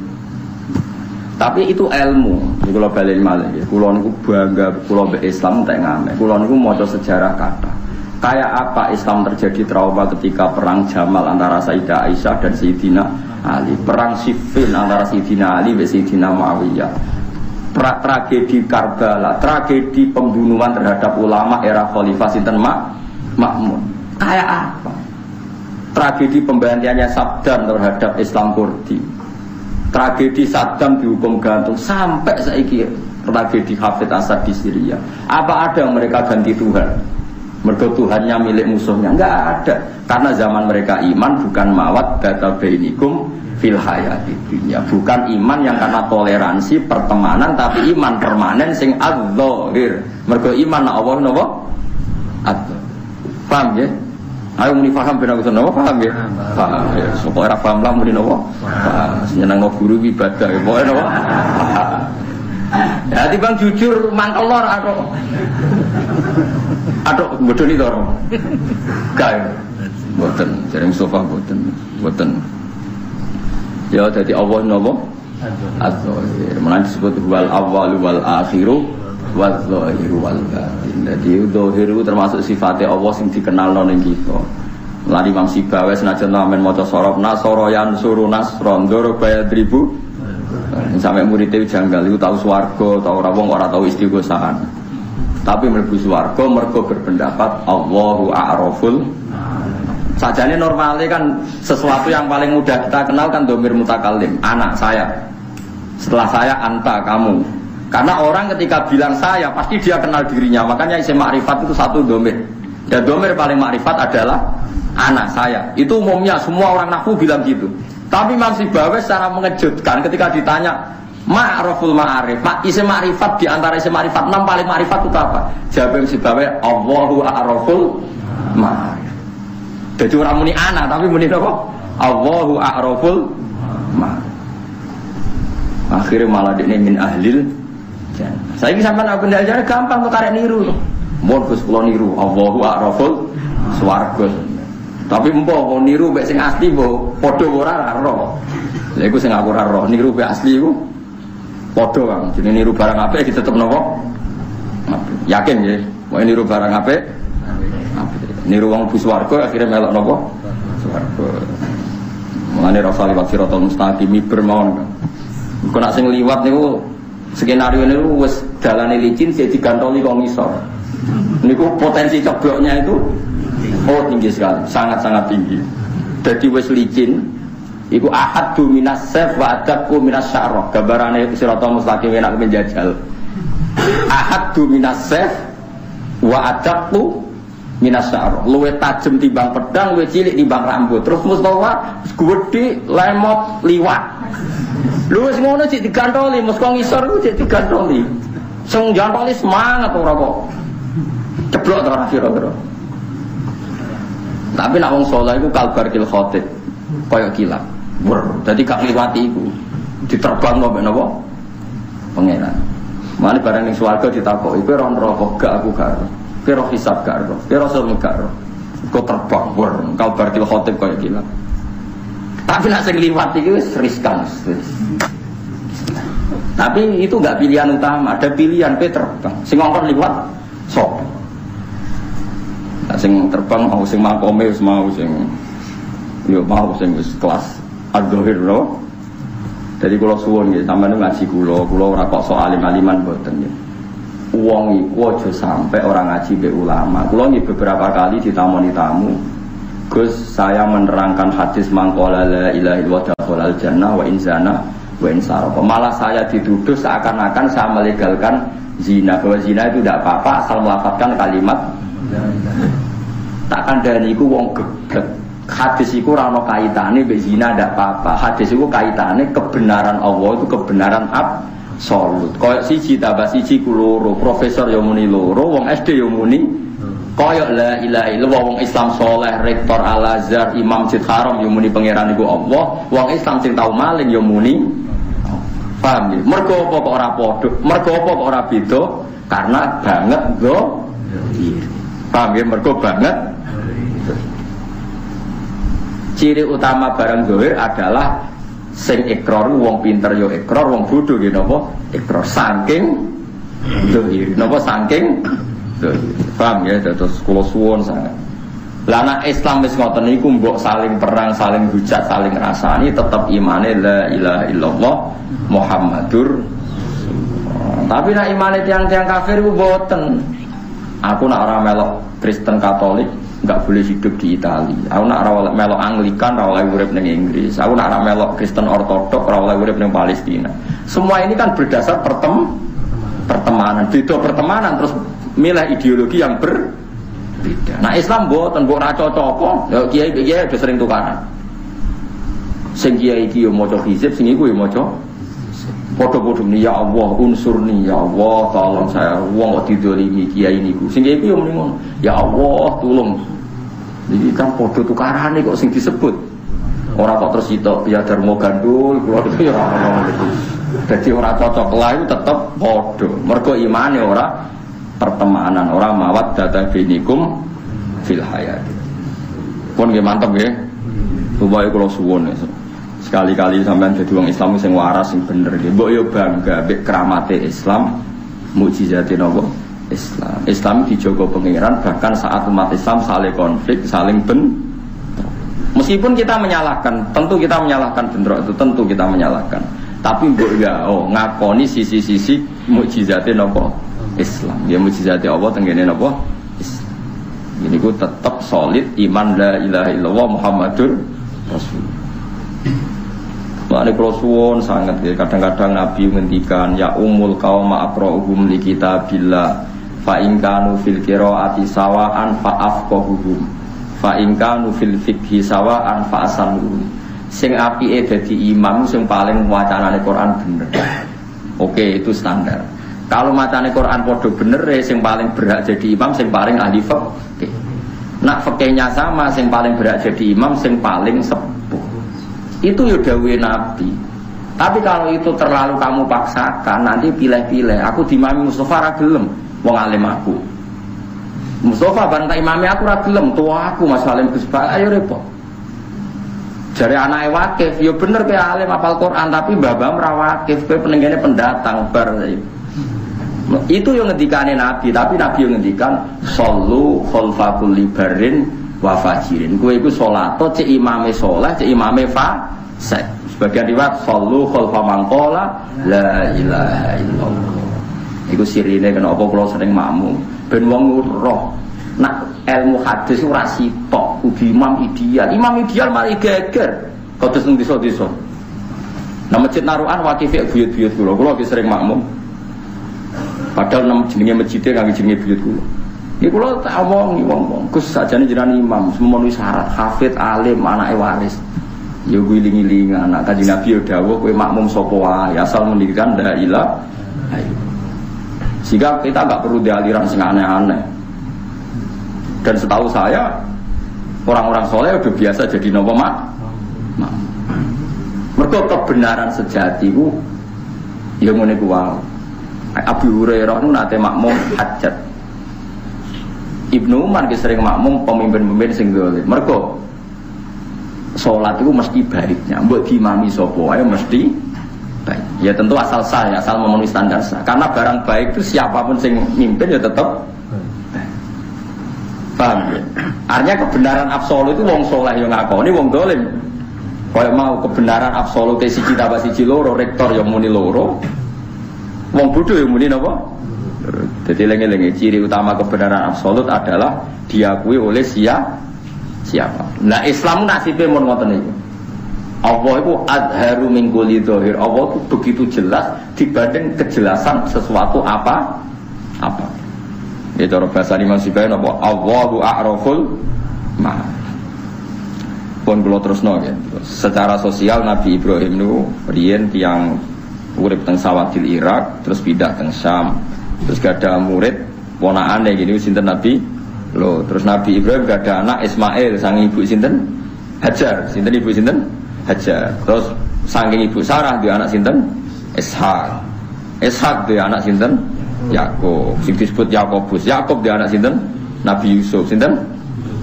[SPEAKER 1] Tapi itu ilmu. Kula bali malih nggih. Kula niku bangga kula mbek Islam tak ngame. Kula niku maca sejarah kathah. Kayak apa Islam terjadi trauma ketika perang Jamal antara Sayyidah Aisyah dan Sayyidina Ali, perang Siffin antara Sayyidina Ali dan Sayyidina Muawiyah, tragedi Karbala, tragedi pembunuhan terhadap ulama era Khalifah Sinten Ma'mun. Kayak apa? Tragedi pembantiannya Saddam terhadap Islam Kurdi, tragedi Saddam dihukum gantung, sampai saiki tragedi Hafid Asad di Syria. Apa ada yang mereka ganti Tuhan? Mergo Tuhannya milik musuhnya, enggak ada. Karena zaman mereka iman bukan mawat data bainikum fil hayati dunya, bukan iman yang karena toleransi pertemanan, tapi iman permanen sing adzahir. Mergo iman Allah napa? Adzahir. Paham ya? Ayo muni paham ben aku napa paham ya? Paham ya. Supaya ora paham lah muni napa? Paham. Seneng guru ibadah ya pokoke napa? Ya timbang jujur mangkel lor Aduh, bodoh ini tau. Gak, boten. Jadi Mustafa boten. Ya, jadi Allah nopo. Adzahir. Mana disebut wal awwalu wal akhiru wal zahiru wal batin. Jadi zahir itu termasuk sifatnya Allah sing dikenal ning kita. Lali Imam Sibawi senajan amen maca sorop nasoro yansuru nasron ndoro bayadribu. Sampai muridnya janggal itu tahu swarga, tahu rawong ora tahu istighosahan. Tapi mlebu swarga mergo berpendapat Allahu a'raful. Sajane normalnya kan sesuatu yang paling mudah kita kenal kan dhamir mutakallim, anak saya. Setelah saya anta kamu. Karena orang ketika bilang saya pasti dia kenal dirinya. Makanya isim ma'rifat itu satu dhamir. Dan dhamir paling ma'rifat adalah anak saya. Itu umumnya semua orang nahwu bilang gitu. Tapi Imam Sibawi secara mengejutkan ketika ditanya Ma'raful ma'arif, isim ma'rifat di antara isim ma'rifat 6 paling ma'rifat itu apa? Jawab si bawe Allahu a'raful ma'arif. Jadi orang muni anak tapi muni apa? Allahu a'raful ma'arif. Akhirnya malah ini min ahlil Saya ini sampai aku benda gampang tuh karek niru. Mohon Gus kula niru Allahu a'raful swarga. Tapi mbok niru mek sing asli mbok padha ora ro. Lha iku sing aku ora ro, niru mek asli iku padha Kang. Jenenge niru barang apik ditetep napa? Yakin nggih, mau niru barang apik? Niru wong bus swarga akhirnya melok napa? Swarga. Mulane rasa liwat siratal mustaqim bermawon. Kok nak sing liwat niku skenario niku wis dalane licin sik digantoli kok ngisor. Niku potensi cebloknya itu tinggi sekali, sangat-sangat tinggi. Jadi wis licin iku ahaddu minas saf wa adabku minas syarah. Gambarane siratal mustaqim enak menjajal. Ahaddu minas saf wa adabku minas syarah. Luwe tajem timbang pedang, luwe cilik timbang rambut. Terus Mustafa gedhe lemot liwat. Lu wis ngono sik digantoli, mesti ngisor ku sik digantoli. Sing jantoli semangat ora kok. Ceblok to ora kira-kira. Tapi nek wong saleh iku kalbar kil khatib, kaya kilat. Dadi gak liwati iku. Diterbangno mek napa? Pangeran. Mane barang ning swarga ditakoki, kowe ora neraka gak aku gak. Kowe ora hisab gak, kowe ora semu gak. Kok terbang, kalbar kil khatib kaya kilat. Tapi nak sing liwat iki wis riskan. Tapi itu enggak pilihan utama, ada pilihan kowe terbang. Sing ngongkon liwat sop. Nak sing terbang mau sing mangkome wis mau sing yo mau sing wis kelas al-dhahir lho. Jadi kula suwun nggih, sampeyan ngaji kula ora kok sok alim-aliman mboten nggih. Wong iku aja sampai orang ngaji be ulama. Kula nggih beberapa kali ditamoni tamu. Gus, saya menerangkan hadis mangkola la ilaha illallah dakhalal jannah wa in zana wa in sarqa. Malah saya dituduh seakan-akan saya melegalkan zina, bahwa zina itu tidak apa-apa asal melafadzkan kalimat tak kandhani iku wong geblek. Hadis iku ora ono kaitane mbek zina ndak apa-apa. Hadis iku kaitane kebenaran Allah itu kebenaran absolut. Kayak siji tambah siji ku loro, profesor yo muni loro, wong SD yo muni kaya la ilaha illallah. Wong Islam soleh, rektor Al-Azhar, Imam Masjid Haram yo muni pangeran iku Allah. Wong Islam sing tau maling yo muni. Paham ya? Mergo apa kok ora padha? Mergo apa kok ora beda? Karena banget go. Paham ya? Mergo banget. Ciri utama barang zahir adalah sing ikrar wong pinter yo ikrar, wong bodoh yo napa? Ikrar saking zahir. Napa saking paham ya, terus kula suwun sangat. Lah nek Islam wis ngoten niku mbok saling perang, saling hujat, saling rasani tetep imane la ilaha illallah Muhammadur. Tapi nek imane tiang-tiang kafir ku mboten. Aku nak ora melok Kristen Katolik enggak boleh hidup di Italia. Aku nak ora melok Anglikan ora oleh urip ning Inggris. Aku nak ora melok Kristen Ortodok ora oleh urip ning Palestina. Semua ini kan berdasar pertemanan. Beda pertemanan terus milih ideologi yang berbeda. Nah Islam mboten mbok ra cocok, ya kiai-kiai udah sering tukaran. Sing kiai iki yo maca hizib, sing iku yo maca padha-padha ni ya Allah unsurni, ya Allah tolong saya. Wong kok didolimi kiai niku. Sing kiai iki yo muni ngono, ya Allah tulung. Iki kan padha tukarane kok sing disebut. Ora kok terus sitok ya Darmo Gandul, kula itu ya ora ngono. Dadi ora cocok lah itu tetep padha. Mergo imane ora pertemanan, orang mawat data binikum fil hayat. Pun nggih mantep nggih. Supaya kula suwun sekali-kali sampean dadi wong Islam sing waras sing bener nggih. Mbok yo bangga mbek kramate Islam, mukjizate napa? Islam. Islam dijogo pangeran bahkan saat umat Islam saling konflik, saling meskipun kita menyalahkan, tentu kita menyalahkan bentrok itu, tentu kita menyalahkan. Tapi mbok ya ngakoni sisi-sisi mukjizate napa? Islam. Ya mukjizat Allah tenggene napa? Islam. Ini ku tetap solid iman la ilaha illallah Muhammadur Rasul. Mane kula suwun sangat ya, kadang-kadang Nabi ngendikan ya umul qauma aqra'uhum li kitabillah fa in kanu fil qiraati sawa'an fa afqahuhum fa in kanu fil fiqhi sawa'an fa asaluhum. Sing apike dadi imam sing paling wacanane Quran bener. Oke, itu standar. Kalau macane Quran podo bener, sing paling berhak jadi imam, sing paling ahli fikih. Nak fikihnya sama, sing paling berhak jadi imam, sing paling sepuh. Itu ya dawuhe Nabi. Tapi kalau itu terlalu kamu paksakan, nanti pilih-pilih. Aku dimami Mustafa ra gelem, wong alim aku. Mustafa bantai imami aku ra gelem, tua aku Mas Salim Gus Pak, ayo repot. Jare anake wakif, ya bener ke alim hafal Quran tapi mbah-mbah ra wakif, kowe penenggene pendatang bar. Itu yang ngendikane Nabi, tapi Nabi yang ngendikan sallu khalfa kulli barrin wa fajirin. Kowe iku salat cek imame saleh, cek imame fasik. Sebagian riwayat sallu khalfa man qala la ilaha illallah. Iku sirine kenapa kula sering makmum ben wong roh nak ilmu hadis ora sitok kudu imam ideal. Imam ideal mari geger kados nang desa-desa. Nang masjid Narukan wakif buyut-buyut kula ki sering makmum. Padahal nang jenenge masjide kangge jenenge buyut kula. Iki kula tak omongi wong-wong, Gus sajane jenengan imam, memenuhi syarat hafid alim anake waris. Ya guling-giling anak Kanjeng Nabi ya dawuh kowe makmum sapa wae asal mendirikan la ilaha illallah. Sehingga kita enggak perlu dialiran sing aneh-aneh. Dan setahu saya orang-orang soleh udah biasa jadi nopo mak. Mergo kebenaran sejati ku ya ngene ku wae. Abu Hurairah nu nate makmum hajat. Ibnu Umar ki sering makmum pemimpin-pemimpin sing zalim. Mergo salat itu mesti baiknya, mbok diimami sapa wae mesti baik. Ya tentu asal sah, ya, asal memenuhi standar sah. Karena barang baik itu siapapun sing mimpin ya tetap baik. Paham ya? Artinya kebenaran absolut itu wong saleh yang ngakoni, wong dolim. Kalau mau kebenaran absolut siji tambah siji loro, rektor yang muni loro, wong bodoh yang muni napa? Jadi lengi-lengi ciri utama kebenaran absolut adalah diakui oleh siapa. Nah Islam nasibnya mau ngoten niku. Allah itu adharu min kulli dhahir. Allah itu begitu jelas dibanding kejelasan sesuatu apa. Ya cara bahasa Imam Syafi'i napa? Allahu a'raful ma. Pun kula terusno ya. Secara sosial Nabi Ibrahim niku riyen tiyang urip teng Sawadil Irak, terus pindah teng Syam. Terus gak ada murid ponakane gini sinten Nabi loh, terus Nabi Ibrahim gak ada anak Ismail sang ibu sinten Hajar, sinten ibu sinten Hajar. Terus saking ibu Sarah dia anak sinten Ishak dia anak sinten Yakub, sing disebut Yakobus. Yakub dia anak sinten Nabi Yusuf, sinten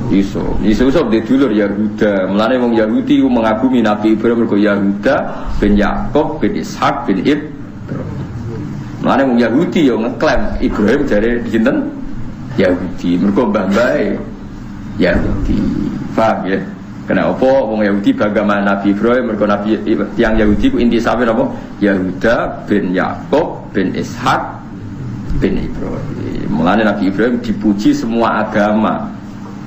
[SPEAKER 1] Yusuf dia dulur Yahuda. Mulane wong Yahudi mengagumi Nabi Ibrahim mergo Yahuda bin Yakub bin Ishak bin Ibrahim. Mulane wong Yahudi yo ngeklaim Ibrahim jare sinten Yahudi, mergo mbah-mbahe Yahudi. Paham ya? Kenapa wong Yahudi bagaimana Nabi Ibrahim? Mergo Nabi yang Yahudi ku intisabé napa? Yahuda bin Yakub bin Ishak bin Ibrahim. Mulane Nabi Ibrahim dipuji semua agama.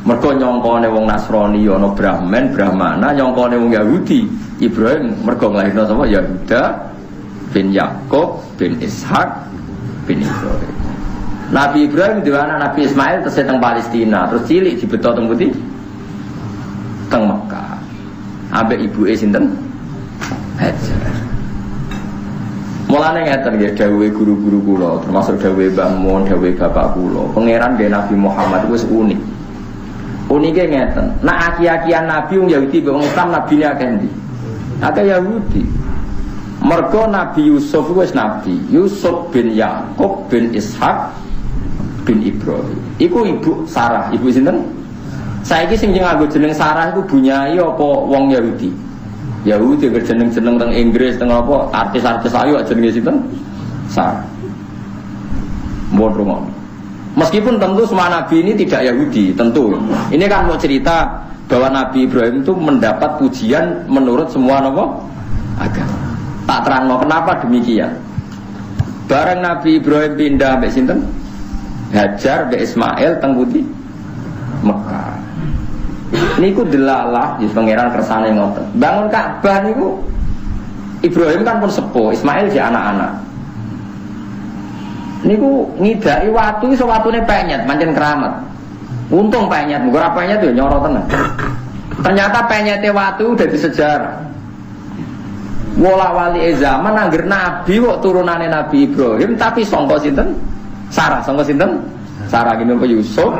[SPEAKER 1] Mergo nyongkone wong Nasrani ana Brahmana, nyongkone wong Yahudi Ibrahim mergo nglairno sapa? Yahuda bin Yakub bin Ishak bin Ibrahim. Nabi Ibrahim di mana Nabi Ismail terus teng Palestina, terus cilik dibeto teng pundi? Teng Mekah. Ambek ibuke sinten? Hajar. Mulane ngeten nggih dawuhe guru-guru kula, termasuk dawuhe Mbah Mun, dawuhe bapak kula. Pangeran nggih Nabi Muhammad itu wis unik. Unike ngeten, nak aki-akian Nabi wong Yahudi mbek wong Islam nabine akeh ndi? Akeh Yahudi. Mergo Nabi Yusuf wis nabi, Yusuf bin Yakub bin Ishak bin Ibrahim. Iku ibu Sarah, ibu sinten? Saiki sing nganggo jeneng Sarah iku bunyai apa wong Yahudi? Yahudi jeneng-jeneng teng Inggris teng apa artis-artis ayu jenenge sinten? Sarah. Mbon. Meskipun tentu semua nabi ini tidak Yahudi, tentu. Ini kan mau cerita bahwa Nabi Ibrahim itu mendapat pujian menurut semua agama. Tak terangno kenapa demikian. Bareng Nabi Ibrahim pindah mbek sinten? Hajar mbek Ismail teng pundi? Mekah. Niku delalah di pangeran kersane ngoten. Bangun Ka'bah niku Ibrahim kan pun sepuh, Ismail si anak-anak. Niku ngidaki watu iso watune penyet, pancen keramat. Untung penyet, mugo ora penyet yo nyoro tenan. Ternyata penyete watu dadi sejarah. Wala wali zaman angger nabi kok turunane Nabi Ibrahim tapi sangka sinten? Sarah, sangka sinten? Sarah gini Yusuf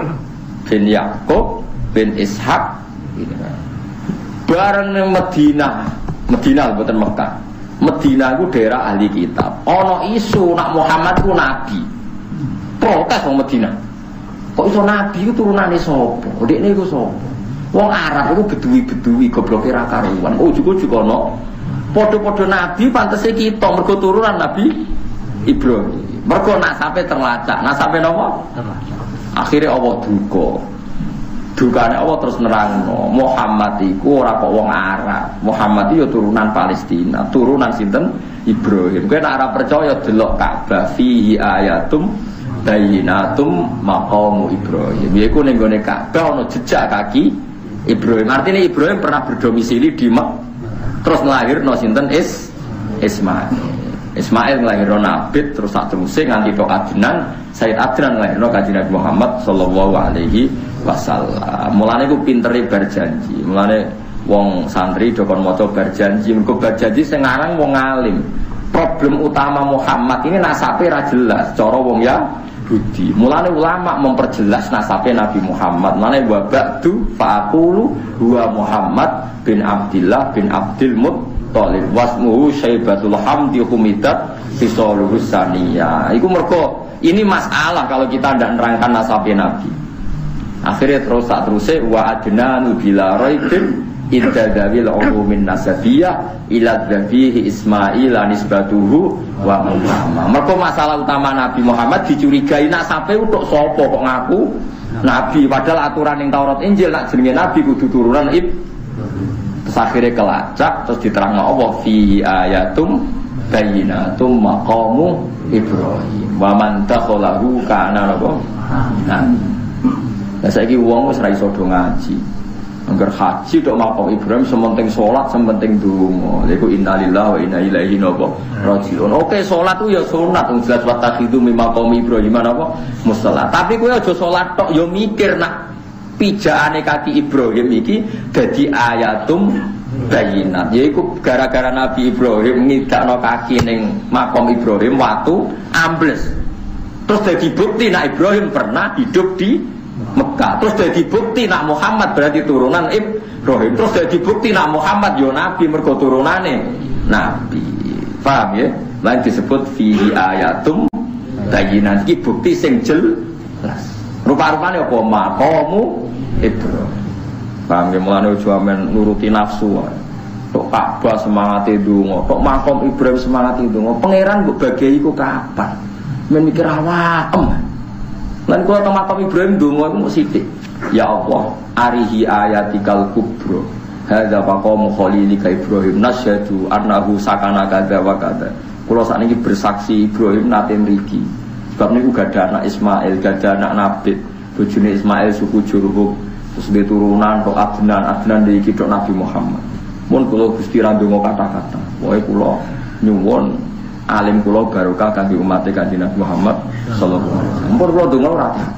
[SPEAKER 1] bin Yakub bin Ishak gitu kan. Bareng ning Madinah mboten Mekah.
[SPEAKER 2] Madinah ku daerah ahli kitab. Ana isu nak Muhammad ku nabi. Protes wong Madinah. Kok iso nabi ku turunane sapa? Dekne iku sapa? Wong Arab iku beduwi-beduwi gobloke ra karuan. Ujug-ujug ana padha-padha nabi pantese kita mergo turunan Nabi Ibrahim. Mergo nasabe terlacak. Nasabe napa? Terlacak. Akhire Allah duka. Dukane Allah terus nerangno, Muhammad iku ora kok wong Arab. Muhammad iki ya turunan Palestina, turunan sinten? Ibrahim. Kowe nek ora percaya delok Ka'bah fihi ayatum bayyinatum maqamu Ibrahim. Yaiku ning gone Ka'bah ana jejak kaki Ibrahim. Artinya Ibrahim pernah berdomisili di Mekah. Terus nglahirno sinten? Ismail. Ismail nglahirno Nabi terus sak teruse nganti tok Adnan, Sayyid Adnan nglahirno Kanjeng Nabi Muhammad sallallahu alaihi wasallam. Mulane ku pintere berjanji. Mulane wong santri dokon maca berjanji, mergo berjanji sing aran wong alim. Problem utama Muhammad ini nasabe ra jelas cara wong ya Budi. Mulane ulama memperjelas nasabe Nabi Muhammad. Mulane wa ba'du faqulu huwa Muhammad bin Abdillah bin Abdul Muttalib wasmuhu Syaibatul Hamdi humidat fisaluhu saniyah. Iku mergo ini masalah kalau kita ndak nerangkan nasabe Nabi. Akhirnya terus wa adnanu bila raibin iddadawil umumin nasabiyah ila dhabihi Ismail nisbatuhu wa Muhammad. Mergo masalah utama Nabi Muhammad dicurigai nasabe untuk sapa kok ngaku nabi, padahal aturan yang Taurat Injil nak jenenge nabi kudu turunan terus akhirnya kelacak terus diterangno Allah fi ayatum bayyinatum maqamu Ibrahim wa man dakhalahu kana apa nah saiki wong wis ra iso do ngaji. Angger haji tok makam Ibrahim sementing salat, sementing donga. Lha iku innalillahi wa inna ilaihi raji'un. Oke, salat ku ya sunat wong jelas wa takhidu mim maqam Ibrahim apa musalla. Tapi kowe aja salat tok ya mikir nak pijakane kaki Ibrahim iki dadi ayatum bayinat. Yaiku gara-gara Nabi Ibrahim ngidakno kaki ning makam Ibrahim watu ambles. Terus dadi bukti nak Ibrahim pernah hidup di Mekah. Terus jadi bukti nak Muhammad berarti turunan Ibrahim. Terus jadi bukti nak Muhammad yo nabi mergo turunane nabi. Paham ya? Lain disebut fihi ayatum bayyinat. Iki bukti sing jelas. Rupa-rupane apa maqamu Ibrahim. Paham ya? Mulane aja men nuruti nafsu. Tok Ka'bah semangate ndonga, tok maqam Ibrahim semangate ndonga. Pangeran mbok bagi iku kapan? Men mikir awak. Lan kula makam Ibrahim donga iku mung sithik. Ya Allah, arihi ayatikal kubra. Hadza maqamu khalilika Ibrahim nasyhadu annahu sakana kadza wa kadza. Kula sakniki bersaksi Ibrahim nate mriki. Sebab niku gadah anak Ismail, gadah anak Nabi. Bojone Ismail suku Jurhum. Terus dia turunan tok Adnan iki tok Nabi Muhammad. Mun kula Gusti ra ndonga kata-kata. Pokoke kula nyuwun alim kula barokah kangge umat Kanjeng Nabi Muhammad sallallahu alaihi wasallam. Mumpun kula donga ora akeh.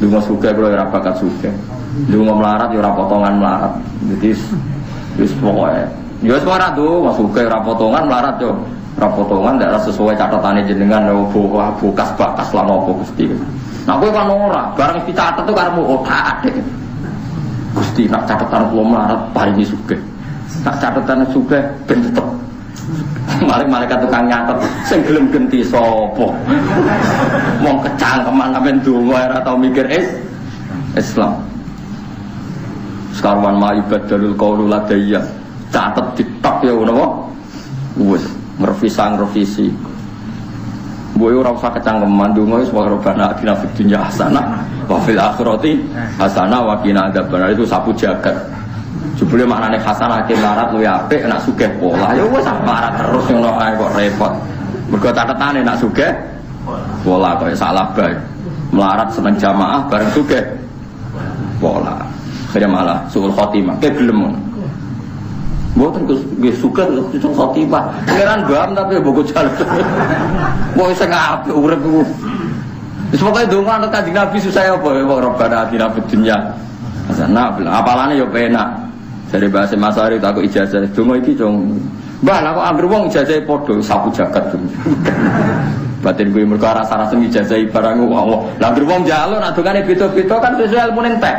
[SPEAKER 2] Donga sugih kula ora bakat sugih. Donga melarat ya ora potongan melarat. Dadi wis pokoke ya wis ora donga sugih ora potongan melarat yo ora potongan ndak sesuai catatane jenengan bokas bakas lan opo Gusti. Nah kowe kan ora, barang dicatet tuh karepmu otak atik. Gusti nak catatan kula melarat paringi sugih. Nak catatan sugih ben tetep mari malaikat tukang nyatet sing gelem genti sapa wong kecangkeman sampean donga ora tau mikir Islam sekarwan ma ibadalul qaulul ladayya catet ditok ya ngono wis ngrevisi mbok ora usah kecangkeman donga wis wa rabbana atina fid dunya hasanah wa fil akhirati hasanah wa qina adzabannar itu sapu jagat. Jebule maknane hasanah ke larat luwih apik nek sugih pola. Ya wis larat terus ngono ae kok repot. Mergo catetane nek sugih pola kaya salah bae. Melarat seneng jamaah bareng sugih pola. Kaya malah suul khotimah. Ke gelem. Mboten nggih sugih suul khotimah. Pangeran bam tapi mbok jalan. Wong sing apik urip iku. Wis pokoke donga nek Kanjeng Nabi susah apa ya Rabbana atina fid dunya hasanah. Apalane ya penak. Dari bahasa Masari takut ijazah donga iki cung. Mbah lah kok anggere wong ijazah padha sapu jagat. Batin kuwi mergo rasa-rasa ijazah barang Allah. Lah anggere wong njaluk nak dongane beda-beda kan sesuai ilmune entek.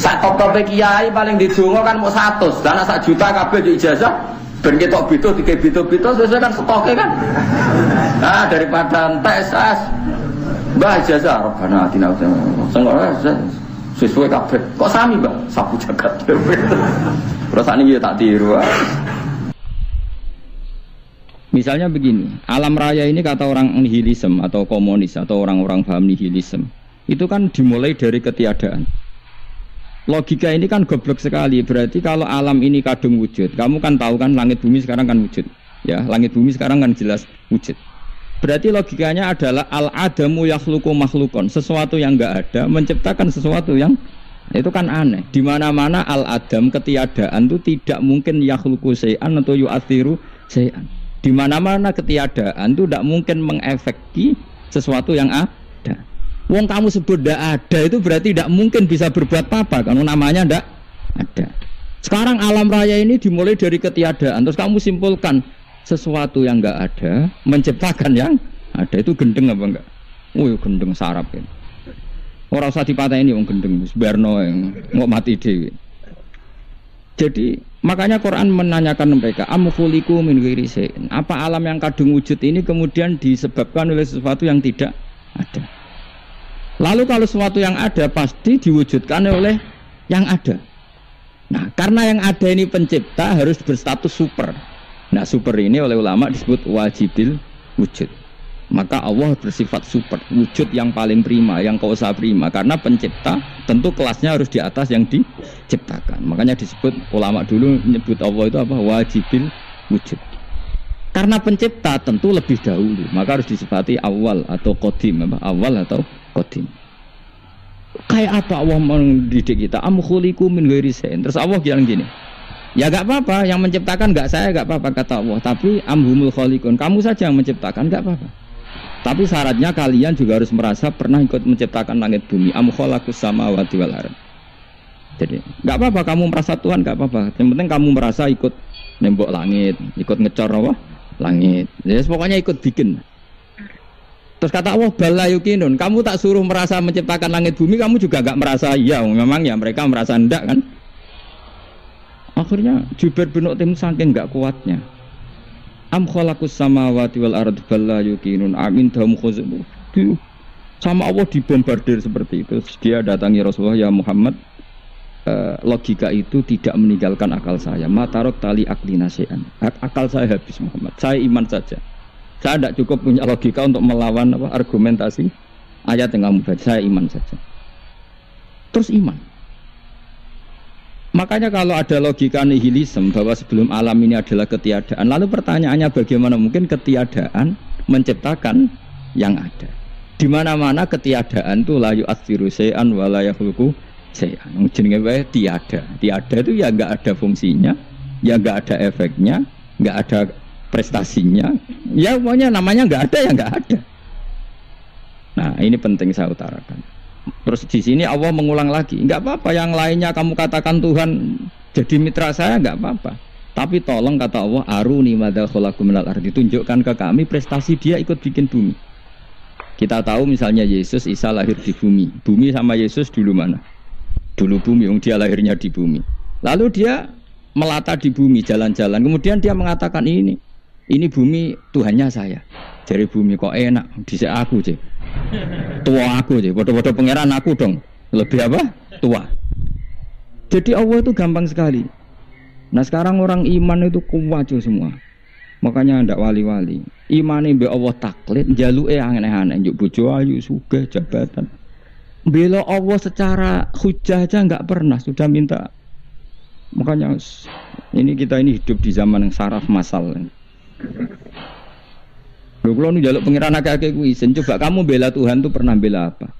[SPEAKER 2] Sak top-tope kiai paling didonga kan mau 100. Lah sak juta kabeh ijazah Ben ketok bito tiga bito sesuai kan stoknya kan. Nah daripada entek sas. Mbah jasa Rabbana atina sengora sesuai kabeh. Kok sami, Mbah? Sapu jagat. Terus ini tak tiru.
[SPEAKER 1] Misalnya begini, alam raya ini kata orang nihilisme atau komunis atau orang-orang paham nihilisme, itu kan dimulai dari ketiadaan. Logika ini kan goblok sekali. Berarti kalau alam ini kadung wujud, kamu kan tahu kan langit bumi sekarang kan wujud. Ya, langit bumi sekarang kan jelas wujud. Berarti logikanya adalah al-adamu yakhluqu makhlukon, sesuatu yang enggak ada menciptakan sesuatu yang itu kan aneh. Di mana-mana al-adam ketiadaan itu tidak mungkin yakhluqu syai'an atau yu'athiru syai'an. Di mana-mana ketiadaan itu tidak mungkin mengefeki sesuatu yang ada. Wong kamu sebut tidak ada itu berarti tidak mungkin bisa berbuat apa-apa karena namanya tidak ada. Sekarang alam raya ini dimulai dari ketiadaan, terus kamu simpulkan sesuatu yang enggak ada menciptakan yang ada, itu gendeng apa enggak? Oh gendeng sarap ya. Orang usah dipatahin wong gendeng sebarno yang mau mati dewi. Jadi makanya Quran menanyakan mereka am khuliqu min ghairi syai'in. Apa alam yang kadung wujud ini kemudian disebabkan oleh sesuatu yang tidak ada? Lalu kalau sesuatu yang ada pasti diwujudkan oleh yang ada. Nah, karena yang ada ini pencipta harus berstatus super. Nah, super ini oleh ulama disebut wajibil wujud. Maka Allah bersifat super, wujud yang paling prima, yang kausa prima. Karena pencipta tentu kelasnya harus di atas yang diciptakan. Makanya disebut ulama dulu menyebut Allah itu apa? Wajibil wujud. Karena pencipta tentu lebih dahulu, maka harus disifati awal atau qadim, apa? Awal atau qadim. Kayak apa Allah mendidik kita? Am khuliqu min ghairi syai'in. Terus Allah bilang gini. Ya gak apa-apa, yang menciptakan gak saya, gak apa-apa kata Allah. Tapi amhumul khaliqun, kamu saja yang menciptakan, gak apa-apa. Tapi syaratnya kalian juga harus merasa pernah ikut menciptakan langit bumi. Am khalaqus samawati wal ardh. Jadi gak apa-apa kamu merasa Tuhan, gak apa-apa. Yang penting kamu merasa ikut nembok langit, ikut ngecor apa? Langit. Ya pokoknya ikut bikin. Terus kata Allah bala yukinun, kamu tak suruh merasa menciptakan langit bumi, kamu juga gak merasa iya. Memang ya mereka merasa enggak kan? Akhirnya Jubair bin Mut'im saking enggak kuatnya. Am khalaqus samawati wal ardh balla yuqinun amin dahum khuzubu. Sama Allah dibombardir seperti itu. Dia datangi Rasulullah, ya Muhammad, logika itu tidak meninggalkan akal saya. Matarok tali aklina syai'an. Akal saya habis Muhammad. Saya iman saja. Saya tidak cukup punya logika untuk melawan argumentasi ayat yang kamu baca. Saya iman saja. Terus iman. Makanya kalau ada logika nihilisme bahwa sebelum alam ini adalah ketiadaan, lalu pertanyaannya bagaimana mungkin ketiadaan menciptakan yang ada? Di mana-mana ketiadaan itu la yu'athiru syai'an wa la yakhluqu syai'an. Jenenge wae tiada. Tiada itu ya enggak ada fungsinya, ya enggak ada efeknya, enggak ada prestasinya. Ya pokoknya namanya enggak ada ya enggak ada. Nah, ini penting saya utarakan. Terus di sini Allah mengulang lagi, enggak apa-apa yang lainnya kamu katakan Tuhan jadi mitra saya, enggak apa-apa. Tapi tolong kata Allah, aruni madza khalaqu minal ardi, tunjukkan ke kami prestasi dia ikut bikin bumi. Kita tahu misalnya Yesus, Isa lahir di bumi. Bumi sama Yesus dulu mana? Dulu bumi, dia lahirnya di bumi. Lalu dia melata di bumi, jalan-jalan. Kemudian dia mengatakan ini bumi Tuhannya saya. Dari bumi kok enak, dhisik aku sih. Tua aku sih, bodoh-bodoh pangeran aku dong. Lebih apa? Tua. Jadi Allah itu gampang sekali. Nah sekarang orang iman itu kuwajo semua. Makanya ndak wali-wali. Imane mbek Allah taklid, njaluke aneh-aneh, njuk bojo ayu, sugih, jabatan. Bela Allah secara hujah aja enggak pernah, sudah minta. Makanya ini kita ini hidup di zaman yang saraf masal. Lho kula nu njaluk pangeran akeh-akeh kuwi isin, coba kamu bela Tuhan tuh pernah bela apa?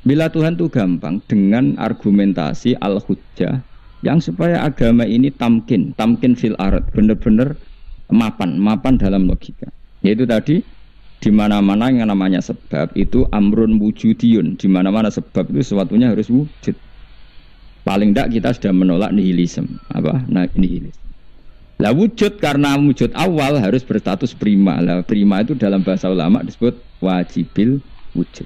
[SPEAKER 1] Bela Tuhan tuh gampang dengan argumentasi al-hujjah yang supaya agama ini tamkin fil ard, benar-benar mapan dalam logika. Yaitu tadi di mana-mana yang namanya sebab itu amrun wujudiyun, di mana-mana sebab itu sesuatunya harus wujud. Paling tidak kita sudah menolak nihilisme. Apa? Nah, nihilisme. Lah wujud karena wujud awal harus berstatus prima. Lah prima itu dalam bahasa ulama disebut wajibil wujud.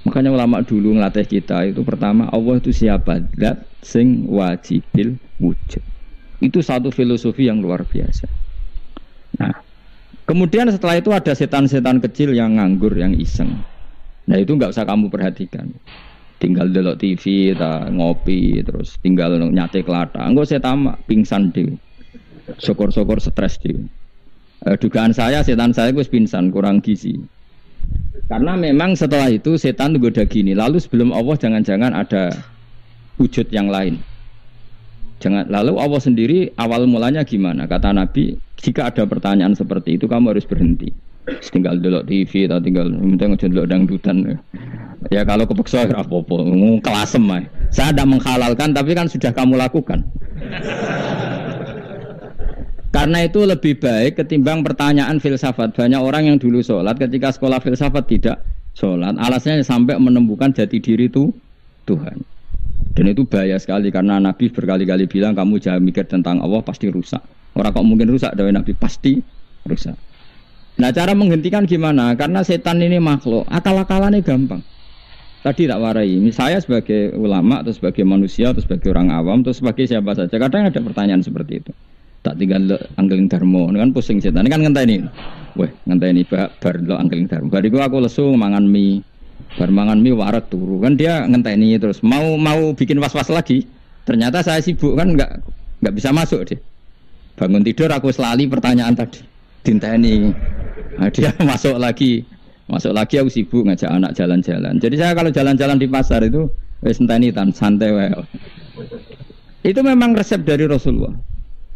[SPEAKER 1] Makanya ulama dulu ngelatih kita itu pertama Allah itu siapa? Zat sing wajibil wujud. Itu satu filosofi yang luar biasa. Nah, kemudian setelah itu ada setan-setan kecil yang nganggur, yang iseng. Nah itu nggak usah kamu perhatikan. Tinggal delok TV, ngopi, terus tinggal nyate kelata. Enggak saya tamak, pingsan deh. Syukur-syukur stres deh. Dugaan saya setan saya gue pingsan, kurang gizi. Karena memang setelah itu setan goda gini. Lalu sebelum Allah jangan-jangan ada wujud yang lain. Lalu Allah sendiri awal mulanya gimana? Kata Nabi, jika ada pertanyaan seperti itu kamu harus berhenti. Tinggal delok TV atau tinggal delok dangdutan. Ya kalau kepeksa apa-apa, kelasem ae. Saya tidak menghalalkan tapi kan sudah kamu lakukan. Karena itu lebih baik ketimbang pertanyaan filsafat. Banyak orang yang dulu sholat ketika sekolah filsafat tidak sholat. Alasannya sampai menemukan jati diri itu Tuhan. Dan itu bahaya sekali karena Nabi berkali-kali bilang kamu jangan mikir tentang Allah pasti rusak. Orang kok mungkin rusak dari Nabi pasti rusak. Nah cara menghentikan gimana? Karena setan ini makhluk, akal-akalannya gampang. Tadi tak warai, saya sebagai ulama atau sebagai manusia atau sebagai orang awam atau sebagai siapa saja kadang ada pertanyaan seperti itu. Tak tinggal anggeling dharma, kan pusing setan. Ini kan ngenteni. Weh, ngenteni bar lo anggeling dharma. Bariku aku lesu mangan mie. Bar mangan mie waret turu. Kan dia ngenteni terus mau bikin was-was lagi. Ternyata saya sibuk kan enggak bisa masuk deh. Bangun tidur aku selali pertanyaan tadi. Dinteni. Nah, dia masuk lagi aku sibuk ngajak anak jalan-jalan. Jadi saya kalau jalan-jalan di pasar itu wis enteni tan santai wae. Itu memang resep dari Rasulullah.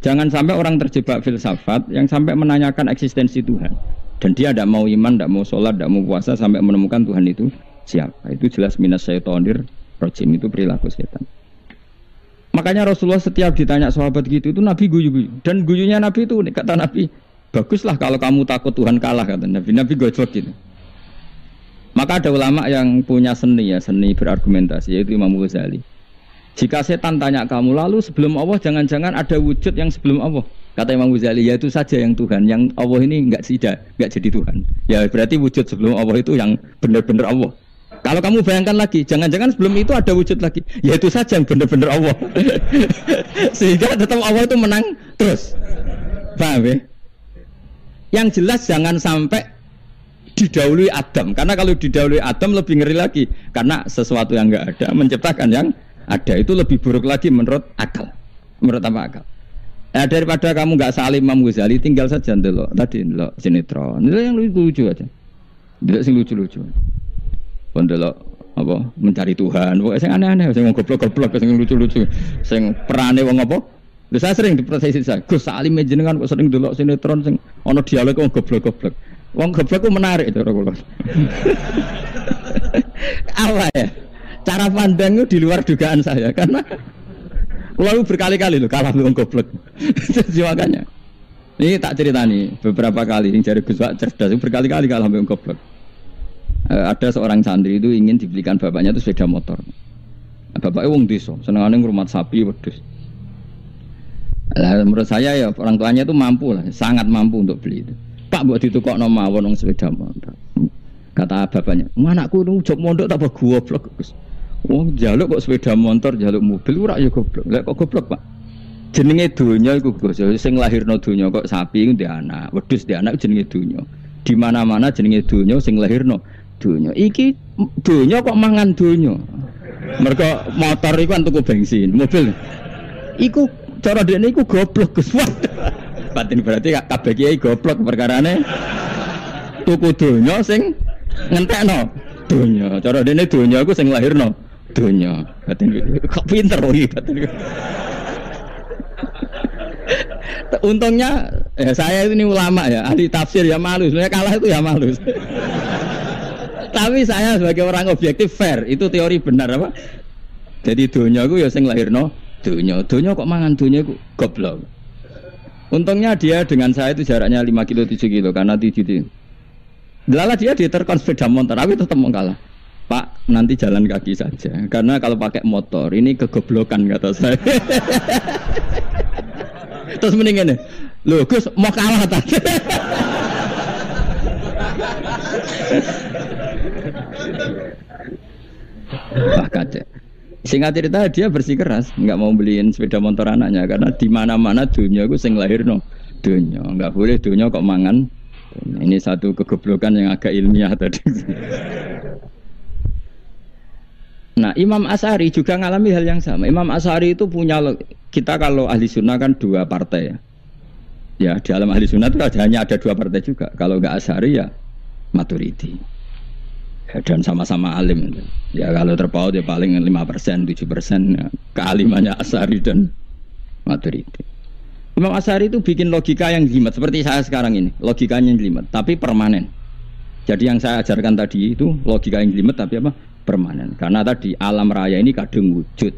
[SPEAKER 1] Jangan sampai orang terjebak filsafat yang sampai menanyakan eksistensi Tuhan. Dan dia tidak mau iman, tidak mau sholat, tidak mau puasa sampai menemukan Tuhan itu siapa. Itu jelas minas syaitonir rajim, itu perilaku setan. Makanya Rasulullah setiap ditanya sahabat gitu itu Nabi guyu-guyu. Dan guyunya Nabi itu kata Nabi, baguslah kalau kamu takut Tuhan kalah kata Nabi. Nabi gojok gitu. Maka ada ulama yang punya seni berargumentasi yaitu Imam Ghazali. Jika setan tanya kamu lalu sebelum Allah jangan-jangan ada wujud yang sebelum Allah. Kata Imam Ghazali ya itu saja yang Tuhan, yang Allah ini enggak jadi Tuhan. Ya berarti wujud sebelum Allah itu yang benar-benar Allah. Kalau kamu bayangkan lagi, jangan-jangan sebelum itu ada wujud lagi. Ya itu saja yang benar-benar Allah. Sehingga tetap Allah itu menang terus. Paham ya? Yang jelas jangan sampai didahului Adam. Karena kalau didahului Adam lebih ngeri lagi. Karena sesuatu yang enggak ada menciptakan yang ada itu lebih buruk lagi menurut akal. Menurut apa akal? Nah, daripada kamu nggak salim Imam Ghazali, tinggal saja ndelok tadi ndelok sinetron. Itu yang lucu aja. Ndelok sing lucu-lucu. Ndelok apa mencari Tuhan. Pokoke sing aneh-aneh, sing goblok-goblok, sing lucu-lucu, sing perane wong apa? Lha saya sering diprosesi saya. Gus Salim jenengan kok sering ndelok sinetron sing ana dialog wong goblok-goblok. Wong goblok ku menarik itu kula. Apa ya? Cara pandang itu di luar dugaan saya karena lalu berkali-kali loh kalah dengan goblok. Jadi makanya ini tak cerita nih beberapa kali yang cari Gus Wak cerdas berkali-kali kalah dengan goblok. Ada seorang santri itu ingin dibelikan bapaknya itu sepeda motor. Bapaknya wong desa senengane ngrumat sapi wedhus. Menurut saya ya orang tuanya itu mampu lah, sangat mampu untuk beli itu. Pak buat ditukokno mawon wong sepeda motor. Kata bapaknya, "Anakku nu jog mondok tak goblok, Gus." Wong jaluk kok sepeda motor, jaluk mobil ora ya goblok. Lah kok goblok, Pak? Jenenge donya iku Gus, sing lahirno donya kok sapi iku ndek anak, wedhus ndek anak jenenge donya. Di mana-mana jenenge donya sing lahirno donya. Iki donya kok mangan donya. Mergo motor iku kan tuku bensin, mobil. Iku cara dekne iku goblok Gus. Batin berarti kabeh kiai goblok perkarane tuku donya sing ngentekno donya. Cara dekne donya iku sing lahirno donya. Batin kok pinter iki batin. Untungnya ya saya ini ulama ya, ahli tafsir ya malu. Sebenarnya kalah itu ya malu. Tapi saya sebagai orang objektif fair, itu teori benar apa? Jadi donya iku ya sing lahirno donya. Donya kok mangan donya iku goblok. Untungnya dia dengan saya itu jaraknya 5 kilo 7 kilo karena di Lala dia diterkon sepeda motor, tapi tetap mau kalah. Pak, nanti jalan kaki saja. Karena kalau pakai motor, ini kegoblokan kata saya. Terus mendingan nih, loh Gus mau kalah tadi. Wah kacau. Singkat cerita dia bersikeras, nggak mau beliin sepeda motor anaknya karena di mana-mana dunia itu sing lahirno dunia, nggak boleh dunia kok mangan. Ini satu kegoblokan yang agak ilmiah tadi. Nah, Imam Asy'ari juga ngalami hal yang sama. Imam Asy'ari itu punya, kita kalau ahli sunnah kan dua partai ya. Ya, di dalam ahli sunnah itu hanya ada dua partai juga. Kalau nggak Asy'ari ya Maturidi. Dan sama-sama alim. Ya kalau terpaut ya paling 5%, 7% ya, kealimannya Asy'ari dan Maturidi. Imam Asy'ari itu bikin logika yang jelimet seperti saya sekarang ini, logikanya yang jelimet tapi permanen. Jadi yang saya ajarkan tadi itu logika yang jelimet tapi apa? Permanen. Karena tadi alam raya ini kadung wujud.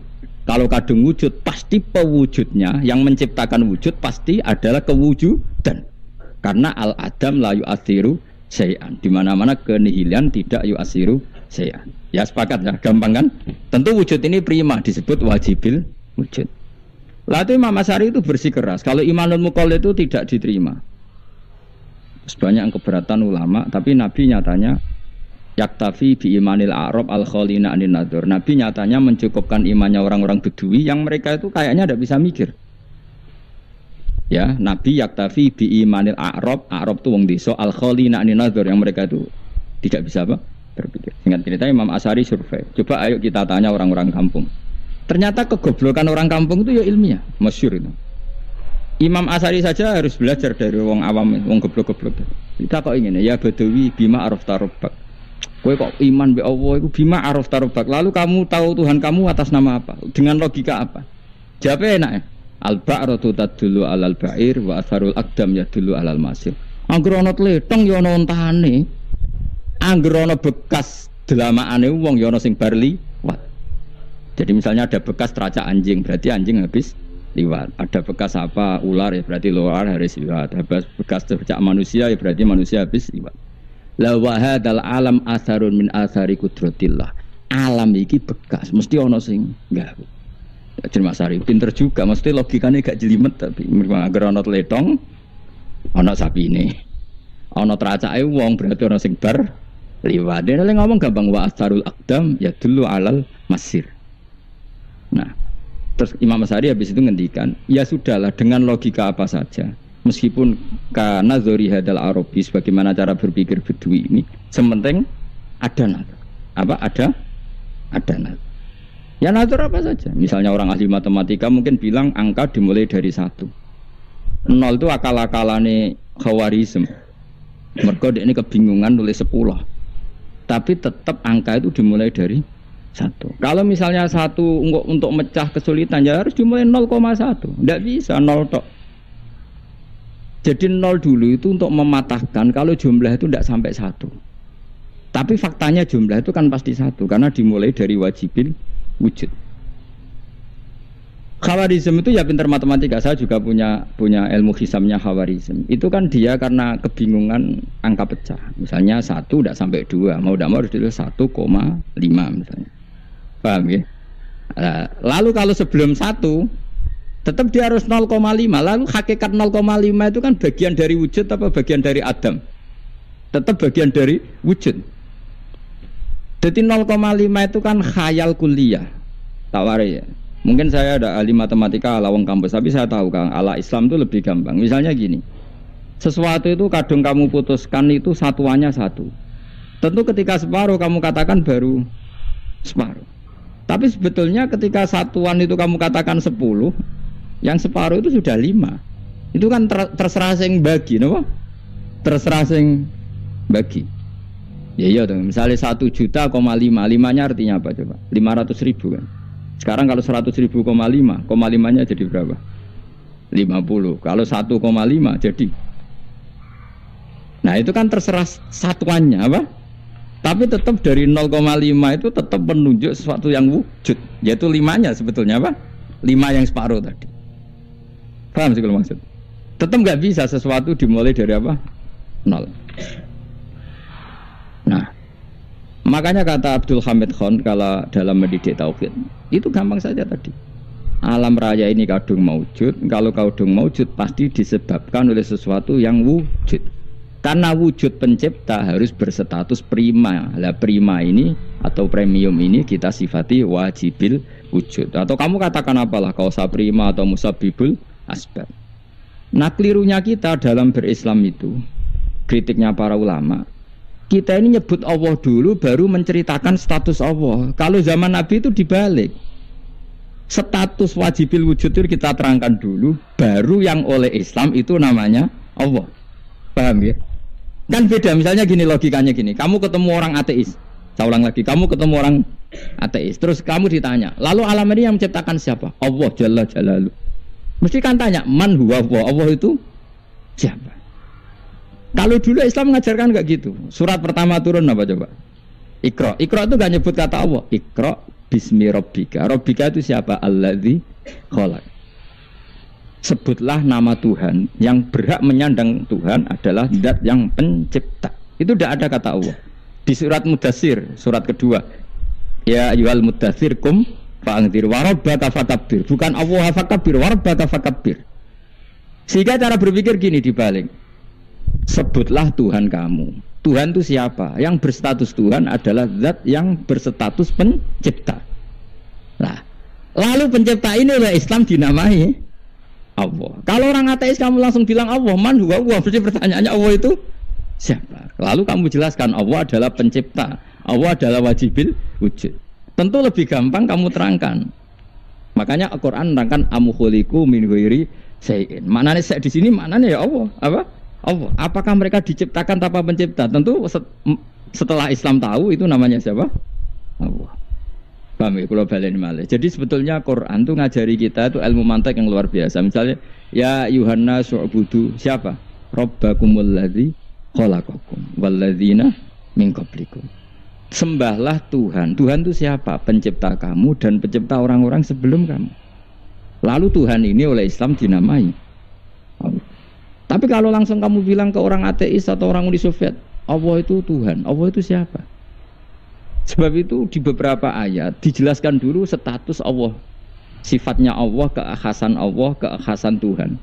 [SPEAKER 1] Kalau kadung wujud pasti pewujudnya yang menciptakan wujud pasti adalah kewujudan. Karena al-adam la yu'athiru syai'an. Di mana-mana kenihilan tidak yu'athiru syai'an. Ya sepakat ya, gampang kan? Tentu wujud ini prima disebut wajibil wujud. Lah itu Imam Asy'ari itu bersikeras. Kalau imanul muqallid itu tidak diterima. Sebanyak keberatan ulama, tapi Nabi nyatanya yaktafi bi imanil a'rab al khalina anin nadur. Nabi nyatanya mencukupkan imannya orang-orang Bedui yang mereka itu kayaknya tidak bisa mikir. Ya, Nabi yaktafi bi imanil a'rab itu wong desa al khalina anin nadur yang mereka itu tidak bisa apa? Berpikir. Singkat cerita Imam Asy'ari survei. Coba ayo kita tanya orang-orang kampung. Ternyata kegoblokan orang kampung itu ya ilmiah, masyhur itu. Imam Asy'ari saja harus belajar dari wong awam, wong goblok-goblok. Kita kok ingin ya Badawi bima arafta rabbak. Kowe kok iman be Allah itu bima arafta rabbak. Lalu kamu tahu Tuhan kamu atas nama apa? Dengan logika apa? Jawabnya enak ya. Al-ba'ratu tadullu 'alal ba'ir wa atharul aqdam yadullu 'alal masir. Angger ana tletong ya ana ontane. Angger ana bekas delamaane wong ya ana sing bar liwat. Jadi misalnya ada bekas teracak anjing, berarti anjing habis liwat. Ada bekas apa ular ya berarti ular harus liwat. Ada bekas teracak manusia ya berarti manusia habis liwat. La wa hadzal alam asarun min asari qudratillah. Alam iki bekas, mesti ana sing gawe. Jadi Mas Ari pinter juga, mesti logikanya gak jelimet tapi agar ana tletong ana sapine. Ana teracake wong berarti ana sing bar liwat. Dia ngomong gampang wa asarul aqdam ya dulu alal masir. Nah, terus Imam Asy'ari habis itu ngendikan, ya sudahlah dengan logika apa saja, meskipun karena zori hadal arabi sebagaimana cara berpikir Bedui ini, sementing ada nazar. Apa ada nazar. Ya nazar apa saja. Misalnya orang ahli matematika mungkin bilang angka dimulai dari 1. 0 itu akal-akalane Khawarizm. Mergo ini kebingungan nulis 10. Tapi tetap angka itu dimulai dari 1. Kalau misalnya 1 untuk mecah kesulitan ya harus dimulai 0,1. Tidak bisa 0 tok. Jadi 0 dulu itu untuk mematahkan kalau jumlah itu tidak sampai 1. Tapi faktanya jumlah itu kan pasti 1 karena dimulai dari wajibil wujud. Khawarizm itu ya pintar matematika. Saya juga punya ilmu hisamnya Khawarizm. Itu kan dia karena kebingungan angka pecah. Misalnya 1 tidak sampai 2, mau tidak mau harus ditulis 1,5 misalnya. Paham ya? Lalu kalau sebelum 1 tetap dia harus 0,5. Lalu hakikat 0,5 itu kan bagian dari wujud apa bagian dari adam? Tetap bagian dari wujud. Jadi 0,5 itu kan khayal kuliah. Tawari ya. Mungkin saya ada ahli matematika ala wong kampus, tapi saya tahu Kang, ala Islam itu lebih gampang. Misalnya gini. Sesuatu itu kadang kamu putuskan itu satuannya 1. Tentu ketika separuh kamu katakan baru separuh. Tapi sebetulnya ketika satuan itu kamu katakan 10, yang separuh itu sudah 5. Itu kan terserah sing bagi, no? Terserah sing bagi. Ya iya dong, misalnya 1 juta, 5 nya artinya apa coba? 500.000 kan. Sekarang kalau 100.000, 5 nya jadi berapa? 50. Kalau 1,5 jadi. Nah itu kan terserah satuannya apa? Tapi tetap dari 0,5 itu tetap menunjuk sesuatu yang wujud, yaitu 5-nya sebetulnya apa? 5 yang separuh tadi. Paham sih kalau maksud? Tetap nggak bisa sesuatu dimulai dari apa? 0. Nah, makanya kata Abdul Hamid Khan kalau dalam mendidik tauhid itu gampang saja tadi. Alam raya ini kadung maujud. Kalau kadung maujud pasti disebabkan oleh sesuatu yang wujud. Karena wujud pencipta harus berstatus prima. Lah prima ini atau premium ini kita sifati wajibil wujud. Atau kamu katakan apalah kausa prima atau musabibul asbab. Nah kelirunya kita dalam berislam itu, kritiknya para ulama, kita ini nyebut Allah dulu baru menceritakan status Allah. Kalau zaman Nabi itu dibalik. Status wajibil wujud itu kita terangkan dulu, baru yang oleh Islam itu namanya Allah. Paham ya? Kan beda, misalnya gini logikanya gini, kamu ketemu orang ateis, saya ulang lagi, kamu ketemu orang ateis, terus kamu ditanya, lalu alam ini yang menciptakan siapa? Allah Jalla Jalaluh. Mesti kan tanya, man huwa Allah, Allah itu siapa? Kalau dulu Islam mengajarkan enggak gitu. Surat pertama turun apa coba? Iqra. Iqra itu enggak nyebut kata Allah. Iqra bismi rabbika. Rabbika itu siapa? Alladzi khalaq. Sebutlah nama Tuhan. Yang berhak menyandang Tuhan adalah zat yang pencipta. Itu tidak ada kata Allah. Di surat Mudatsir, surat kedua. Ya ayyuhal mudatsir kum fa'anzir wa rabbaka fakabbir. Bukan Allah fakabbir, wa rabbaka fakabbir. Sehingga cara berpikir gini dibalik. Sebutlah Tuhan kamu. Tuhan itu siapa? Yang berstatus Tuhan adalah zat yang berstatus pencipta. Nah, lalu pencipta ini oleh Islam dinamai Allah. Kalau orang ateis kamu langsung bilang Allah, man huwa Allah. Berarti pertanyaannya Allah itu siapa? Lalu kamu jelaskan Allah adalah pencipta. Allah adalah wajibil wujud. Tentu lebih gampang kamu terangkan. Makanya Al-Qur'an menerangkan amukhuliku min ghairi syai'in. Maknanya saya di sini maknanya ya Allah. Apa? Allah. Apakah mereka diciptakan tanpa pencipta? Tentu setelah Islam tahu itu namanya siapa? Allah. Paham ya? Kalau balen malih. Jadi sebetulnya Quran itu ngajari kita itu ilmu mantek yang luar biasa. Misalnya ya Yuhanna su'budu siapa? Rabbakumul ladzi khalaqakum walladzina min qablikum. Sembahlah Tuhan. Tuhan itu siapa? Pencipta kamu dan pencipta orang-orang sebelum kamu. Lalu Tuhan ini oleh Islam dinamai Allah. Tapi kalau langsung kamu bilang ke orang ateis atau orang Uni Soviet, Allah itu Tuhan, Allah itu siapa? Sebab itu di beberapa ayat dijelaskan dulu status Allah, sifatnya Allah, keakhasan Tuhan.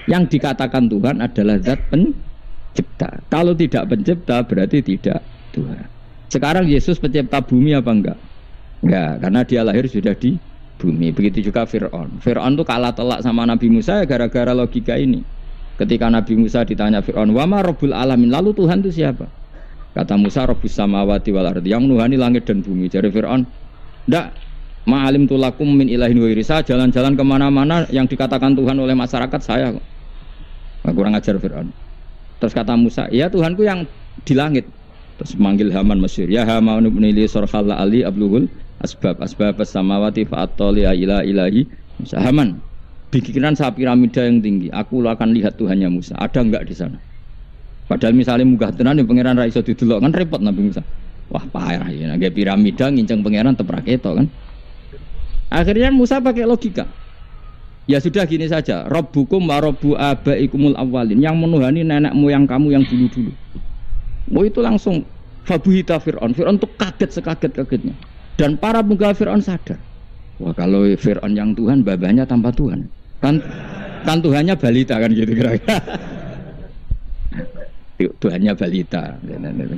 [SPEAKER 1] Yang dikatakan Tuhan adalah zat pencipta. Kalau tidak pencipta berarti tidak Tuhan. Sekarang Yesus pencipta bumi apa enggak? Enggak, karena dia lahir sudah di bumi. Begitu juga Fir'aun. Fir'aun itu kalah telak sama Nabi Musa ya gara-gara logika ini. Ketika Nabi Musa ditanya Fir'aun, wama Rabbul Alamin, lalu Tuhan itu siapa? Kata Musa, Rabbus samawati wal ardi, yang menuhani langit dan bumi. Jadi Fir'aun, ndak, ma'alim tulakum min ilahin wa irisa, jalan-jalan kemana-mana yang dikatakan Tuhan oleh masyarakat saya. Kurang ajar Fir'aun. Terus kata Musa, ya Tuhanku yang di langit. Terus manggil Haman Mesir, ya Haman ibnili sorhalla ali abluhul asbab samawati fa'attoli ila ilahi Musa. Haman, bikinan saya piramida yang tinggi, aku akan lihat Tuhannya Musa. Ada enggak di sana? Padahal misalnya munggah tenan yang pangeran ra iso didelok kan repot Nabi Musa. Wah parah ya, nggak piramida nginceng pangeran teprak ketok kan. Akhirnya Musa pakai logika. Ya sudah gini saja, Rabbukum wa Rabbu abaikumul awwalin, yang menuhani nenek moyang kamu yang dulu-dulu. Oh itu langsung fabuhita Fir'aun. Fir'aun tuh kaget sekaget-kagetnya. Dan para penggawa Fir'aun sadar. Wah kalau Fir'aun yang Tuhan, babanya tanpa Tuhan. Kan Tuhannya balita kan gitu kira-kira. Tuhannya balita,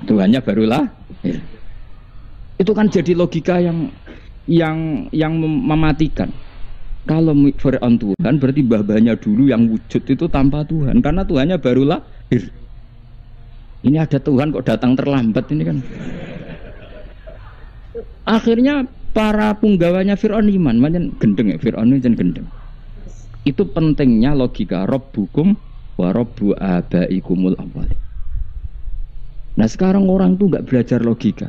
[SPEAKER 1] Tuhannya barulah. Ya. Itu kan jadi logika yang mematikan. Kalau Fir'aun Tuhan berarti babanya dulu yang wujud itu tanpa Tuhan, karena Tuhannya barulah. Ini ada Tuhan kok datang terlambat ini kan. Akhirnya para punggawanya Fir'aun iman, macam gendeng ya Fir'aun ini gendeng. Itu pentingnya logika Rabbukum wa Rabbu abaikumul awwalin. Nah sekarang orang tuh nggak belajar logika.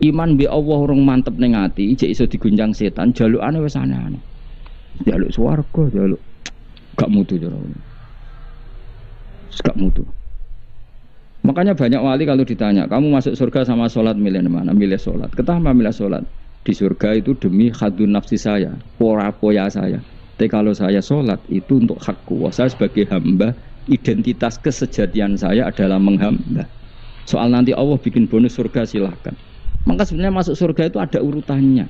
[SPEAKER 1] Iman bi Allah orang mantep ning ati, jek iso digoncang setan, jalukane wis aneh-aneh. Jaluk swarga, jaluk gak mutu jarane. Gak mutu. Makanya banyak wali kalau ditanya, kamu masuk surga sama sholat milih mana? Milih sholat. Kenapa milih sholat? Di surga itu demi khadun nafsi saya, poya saya. Tapi kalau saya sholat itu untuk hakku. Saya sebagai hamba, identitas kesejatian saya adalah menghamba. Soal nanti Allah bikin bonus surga silahkan. Maka sebenarnya masuk surga itu ada urutannya.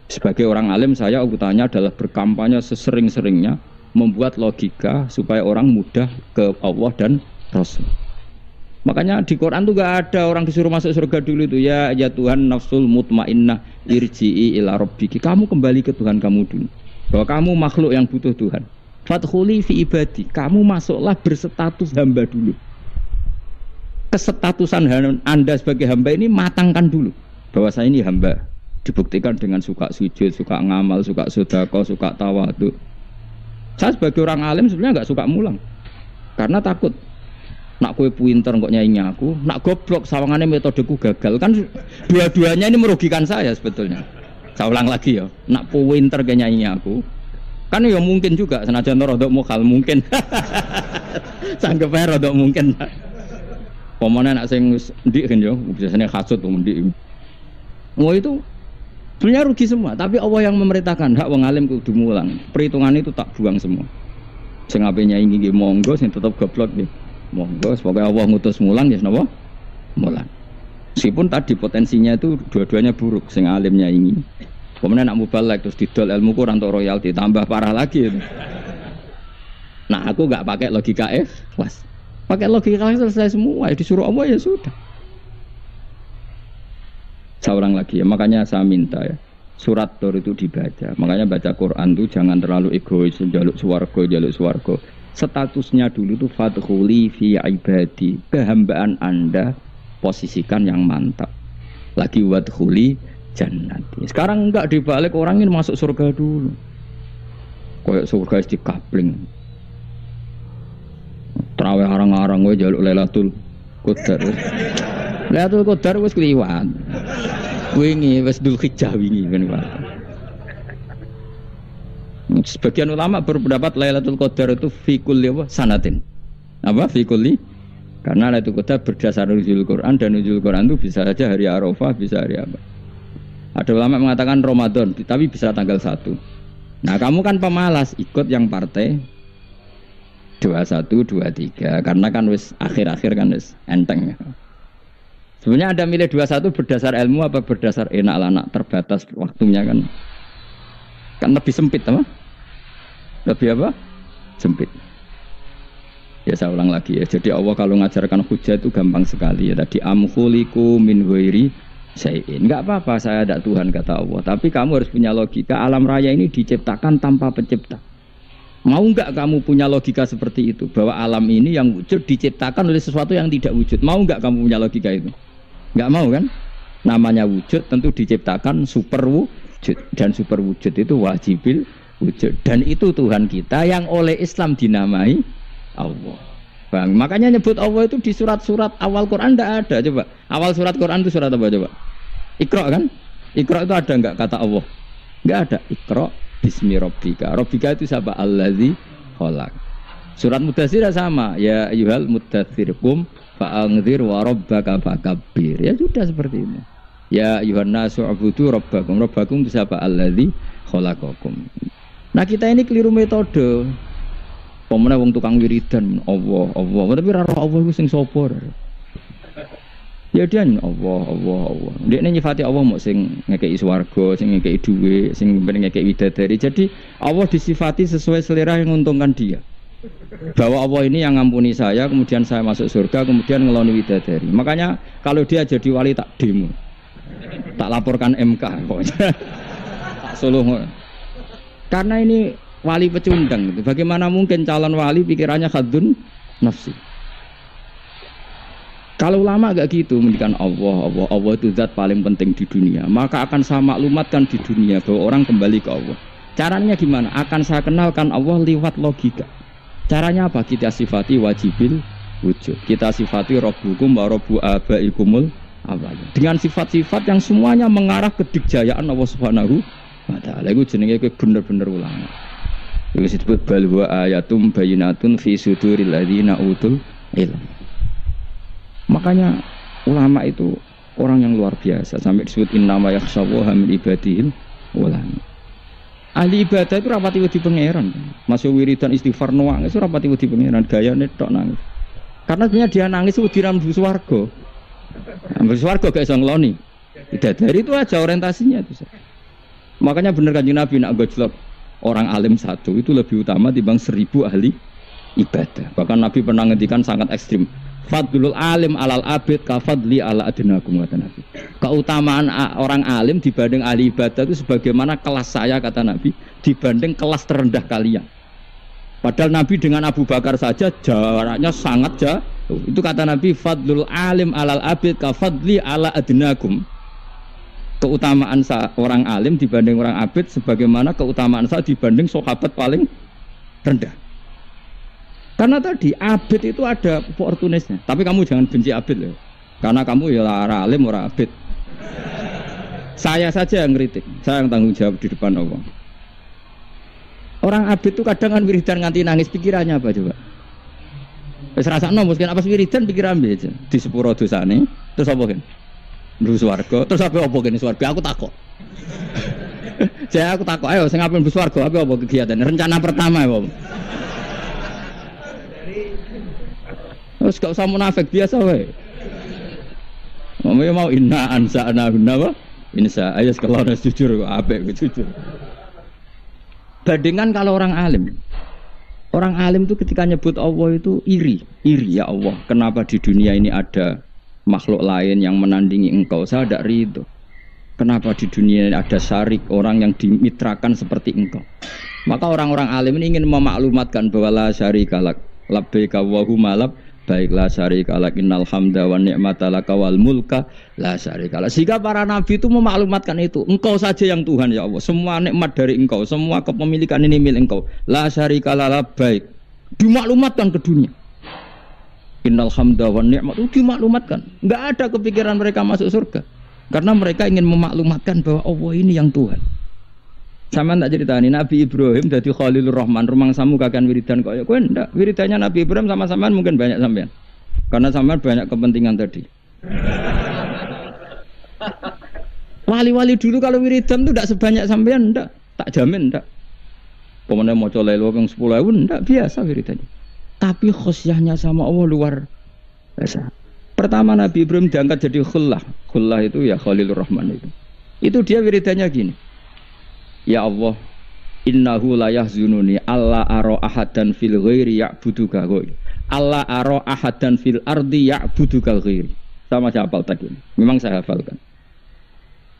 [SPEAKER 1] Sebagai orang alim saya urutannya adalah berkampanye sesering-seringnya, membuat logika supaya orang mudah ke Allah dan Rasul. Makanya di Quran tuh gak ada orang disuruh masuk surga dulu itu ya Tuhan nafsul mutmainnah irji'i ila rabbiki. Kamu kembali ke Tuhan kamu dulu. Bahwa kamu makhluk yang butuh Tuhan. Fadkhuli fi ibadi. Kamu masuklah berstatus hamba dulu. Kesetatusan Anda sebagai hamba ini matangkan dulu. Bahwa saya ini hamba. Dibuktikan dengan suka sujud, suka ngamal, suka sedekah, suka tawadhu. Saya sebagai orang alim sebenarnya nggak suka mulang. Karena takut. Nak kue pinter kok nyanyi aku, nak goblok sawangannya metodeku gagal. Kan dua-duanya ini merugikan saya sebetulnya. Saya ulang lagi ya. Nak pinter kayak nyanyi aku. Kan ya mungkin juga senajan rodok mukal mungkin. Sanggep ae rodok mungkin. Pemane nak sing ndik kan yo, biasanya hasud wong ndik. Mau itu sebenarnya rugi semua, tapi Allah yang memerintahkan hak wong alim kudu mulang. Perhitungan itu tak buang semua. Sing ape nyanyi nggih monggo, sing tetep goblok nggih. Monggo, semoga Allah ngutus mulang ya napa? Mulang. Meskipun tadi potensinya itu dua-duanya buruk, sing alimnya ini. Kemudian nak mubalek terus didol ilmu kurang untuk royalti, tambah parah lagi. Nah, aku enggak pakai logika ikhlas. Pakai logika selesai semua, disuruh Allah ya sudah. Seorang lagi ya, makanya saya minta ya. Surat Tur itu dibaca. Makanya baca Quran itu jangan terlalu egois, jaluk swarga. Statusnya dulu itu fadkhuli fi ibadi, kehambaan Anda posisikan yang mantap. Lagi wadkhuli jannati. Sekarang enggak dibalik, orang ini masuk surga dulu. Kayak surga di kapling. Terawih arang-arang gue jaluk Lailatul Qadar. Lailatul Qadar wis kliwat. Wingi wis Dzulhijjah wingi ben wae. Sebagian ulama berpendapat Lailatul Qadar itu fi kulli sanatin. Apa fi kulli? Karena Lailatul Qadar berdasar nuzul Quran, dan nuzul Quran itu bisa saja hari Arafah, bisa hari apa. Ada ulama mengatakan Ramadan, tapi bisa tanggal 1. Nah, kamu kan pemalas ikut yang partai 21, 23 karena kan wis akhir-akhir kan wis enteng. Sebenarnya Anda milih 21 berdasar ilmu apa berdasar enak lah, nak terbatas waktunya kan. Kan lebih sempit apa? Lebih apa? Sempit. Ya saya ulang lagi ya. Jadi Allah kalau ngajarkan hujah itu gampang sekali ya. Tadi amkhuliku min ghairi syai'in. Enggak apa-apa saya ada Tuhan kata Allah. Tapi kamu harus punya logika. Alam raya ini diciptakan tanpa pencipta. Mau enggak kamu punya logika seperti itu? Bahwa alam ini yang wujud diciptakan oleh sesuatu yang tidak wujud. Mau enggak kamu punya logika itu? Enggak mau kan? Namanya wujud tentu diciptakan super wujud. Dan super wujud itu wajibil wujud. Dan itu Tuhan kita yang oleh Islam dinamai Allah. Bang, makanya nyebut Allah itu di surat-surat awal Quran tidak ada. Coba awal surat Quran itu surat apa coba? Iqra kan? Iqra itu ada enggak kata Allah? Enggak ada. Iqra bismi rabbika. Rabbika itu siapa? Allazi khalaq. Surat Mudatsir sama. Ya ayyuhal mudatsir qum fa'anzir wa rabbaka fakabbir. Ya sudah seperti ini. Ya ayyuhan nasu ubudu rabbakum. Rabbakum itu siapa? Allazi khalaqakum. Nah, kita ini keliru metode. Pemene wong tukang wiridan Allah, tapi ora roh Allah ku sing sapa. Ya dia Allah. Ndekne nyifati Allah mok sing ngekeki swarga, sing ngekeki dhuwit, sing ngekeki widadari. Jadi Allah disifati sesuai selera yang menguntungkan dia. Bahwa Allah ini yang ngampuni saya, kemudian saya masuk surga, kemudian ngeloni widadari. Makanya kalau dia jadi wali tak demo. Tak laporkan MK pokoknya. Tak suluh. Karena ini wali pecundang gitu. Bagaimana mungkin calon wali pikirannya khadun nafsi? Kalau ulama agak gitu mendikan Allah itu zat paling penting di dunia. Maka akan saya maklumatkan di dunia bahwa orang kembali ke Allah. Caranya gimana? Akan saya kenalkan Allah lewat logika. Caranya apa? Kita sifati wajibil wujud. Kita sifati rabbukum wa rabbu abaikumul awwal. Dengan sifat-sifat yang semuanya mengarah ke dikjayaan Allah Subhanahu wa taala. Iku jenenge bener-bener ulama. Itu disebut balwa ayatum bayinatun fi suduril ladzina utul ilm. Makanya ulama itu orang yang luar biasa sampai disebut innama yakhshawaha min ibadil ulama. Ahli ibadah itu rapati wedi pangeran. Masuk wiridan istighfar nangis itu rapati wedi pangeran, gayane tok nangis. Karena sebenarnya dia nangis wedi rambu swarga. Rambu swarga gak iso ngloni. Dari itu aja orientasinya itu. Makanya bener Kanjeng Nabi nak gojlok orang alim satu itu lebih utama dibanding 1000 ahli ibadah. Bahkan Nabi pernah ngendikan sangat ekstrim. Fadlul alim alal abid ka fadli ala adnakum kata Nabi. Keutamaan orang alim dibanding ahli ibadah itu sebagaimana kelas saya kata Nabi dibanding kelas terendah kalian. Padahal Nabi dengan Abu Bakar saja jaraknya sangat jauh. Itu kata Nabi fadlul alim alal abid ka fadli ala adnakum. Keutamaan orang alim dibanding orang abid sebagaimana keutamaan saya dibanding sahabat paling rendah. Karena tadi abid itu ada opportunisnya. Tapi kamu jangan benci abid loh. Karena kamu ya orang alim orang abid. Saya saja yang kritik, saya yang tanggung jawab di depan Allah. Orang abid itu kadang kan wiridan nganti nangis, pikirannya apa coba? Wis rasakno mungkin apa wiridan pikiran aja. Di sepuro dosane, terus apa kan? Mlebu swarga, terus apa kene swarga? Aku takok. Aku takok, ayo sing ape mlebu swarga, apa kegiatan? Rencana pertama ya, Pak. Terus gak usah munafik biasa wae. Mau inna ansa'na apa? Insa ayo kalau harus jujur apik jujur. Bandingan kalau orang alim. Orang alim itu ketika nyebut Allah itu iri ya Allah. Kenapa di dunia ini ada makhluk lain yang menandingi engkau? Saya tidak ridho. Kenapa di dunia ini ada syarik orang yang dimitrakan seperti engkau? Maka orang-orang alim ini ingin memaklumatkan bahwa la syarika lak labbaika wa huma lab baiklah syarika lak innal hamda wa ni'mata laka wal mulka la syarika lak. Sehingga para nabi itu memaklumatkan itu, engkau saja yang Tuhan ya Allah, semua nikmat dari engkau, semua kepemilikan ini milik engkau, la syarika lak baik, dimaklumatkan ke dunia. Innal hamda wa ni'mata itu dimaklumatkan. Enggak ada kepikiran mereka masuk surga karena mereka ingin memaklumatkan bahwa Allah ini yang Tuhan. Sama tak ceritani Nabi Ibrahim dari Khalilur Rahman rumang samu kakan wiridan kok ya kowe ndak wiridannya Nabi Ibrahim sama sampean mungkin banyak sampean karena sampean banyak kepentingan tadi. Wali-wali dulu kalau wiridan itu ndak sebanyak sampean ndak, tak jamin ndak. Pemene maca lelo ping 10.000 ndak biasa wiridannya. Tapi khosyahnya sama Allah luar biasa. Pertama Nabi Ibrahim diangkat jadi khullah. Khullah itu ya Khalilur Rahman itu. Itu dia wiridannya gini. Ya Allah, innahu la yahzununi alla ara ahadan fil ghairi ya'buduka ghairi. Alla ara ahadan fil ardi ya'buduka ghairi. Sama saya hafal tadi. Memang saya hafalkan.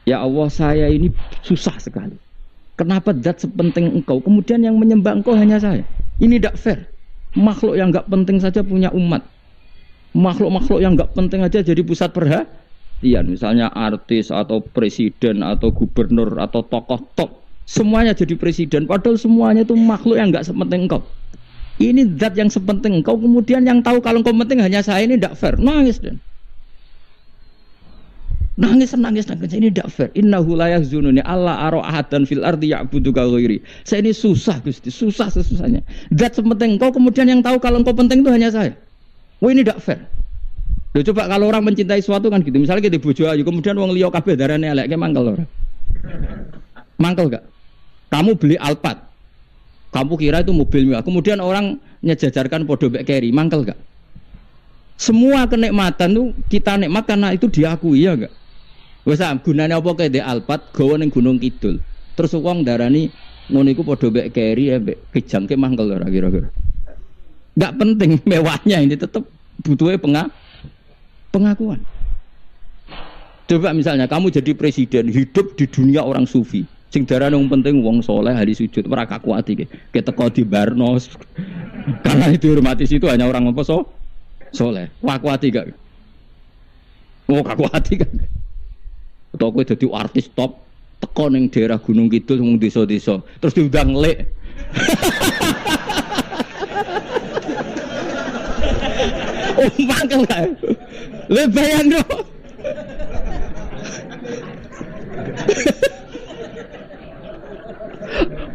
[SPEAKER 1] Ya Allah, saya ini susah sekali. Kenapa zat sepenting engkau, kemudian yang menyembah engkau hanya saya? Ini tidak fair. Makhluk yang enggak penting saja punya umat. Makhluk-makhluk yang enggak penting aja jadi pusat perhatian. Misalnya artis atau presiden atau gubernur atau tokoh top. Semuanya jadi presiden, padahal semuanya itu makhluk yang enggak sepenting engkau. Ini zat yang sepenting engkau, kemudian yang tahu kalau engkau penting hanya saya, ini tidak fair. Nangis dan nangis. Ini tidak fair. Innahu la yahzununi alla ara ahadan fil ardi ya'buduka ghairi. Saya ini susah Gusti, susah sesusahnya. Zat sepenting engkau, kemudian yang tahu kalau engkau penting itu hanya saya. Wah ini tidak fair. Loh, coba kalau orang mencintai sesuatu kan gitu. Misalnya kita bojo ayu, kemudian wong liya kabeh darane elek, mangkel ora? Mangkel gak? Kamu beli Alphard, kamu kira itu mobil mewah, kemudian orang nyejajarkan podo bek keri, mangkel gak? Semua kenikmatan itu kita nikmat karena itu diakui ya gak? Wes gunane apa kae di Alphard gawa ning Gunung Kidul. Terus wong darani ngono iku podo bek keri mbek kejangke mangkel ora kira-kira. Gak penting mewahnya, ini tetap butuhnya pengakuan. Coba misalnya kamu jadi presiden, hidup di dunia orang sufi. Sing darane wong penting wong soleh ahli sujud ora kakuati iki. Keteko di Barnos. Karena itu dihormati situ hanya orang apa soleh. Kakuati gak? Oh kakuati gak? Atau kowe dadi artis top teko ning daerah Gunung Kidul wong desa-desa terus diundang lek. Oh mangkel gak? Le bayang dong.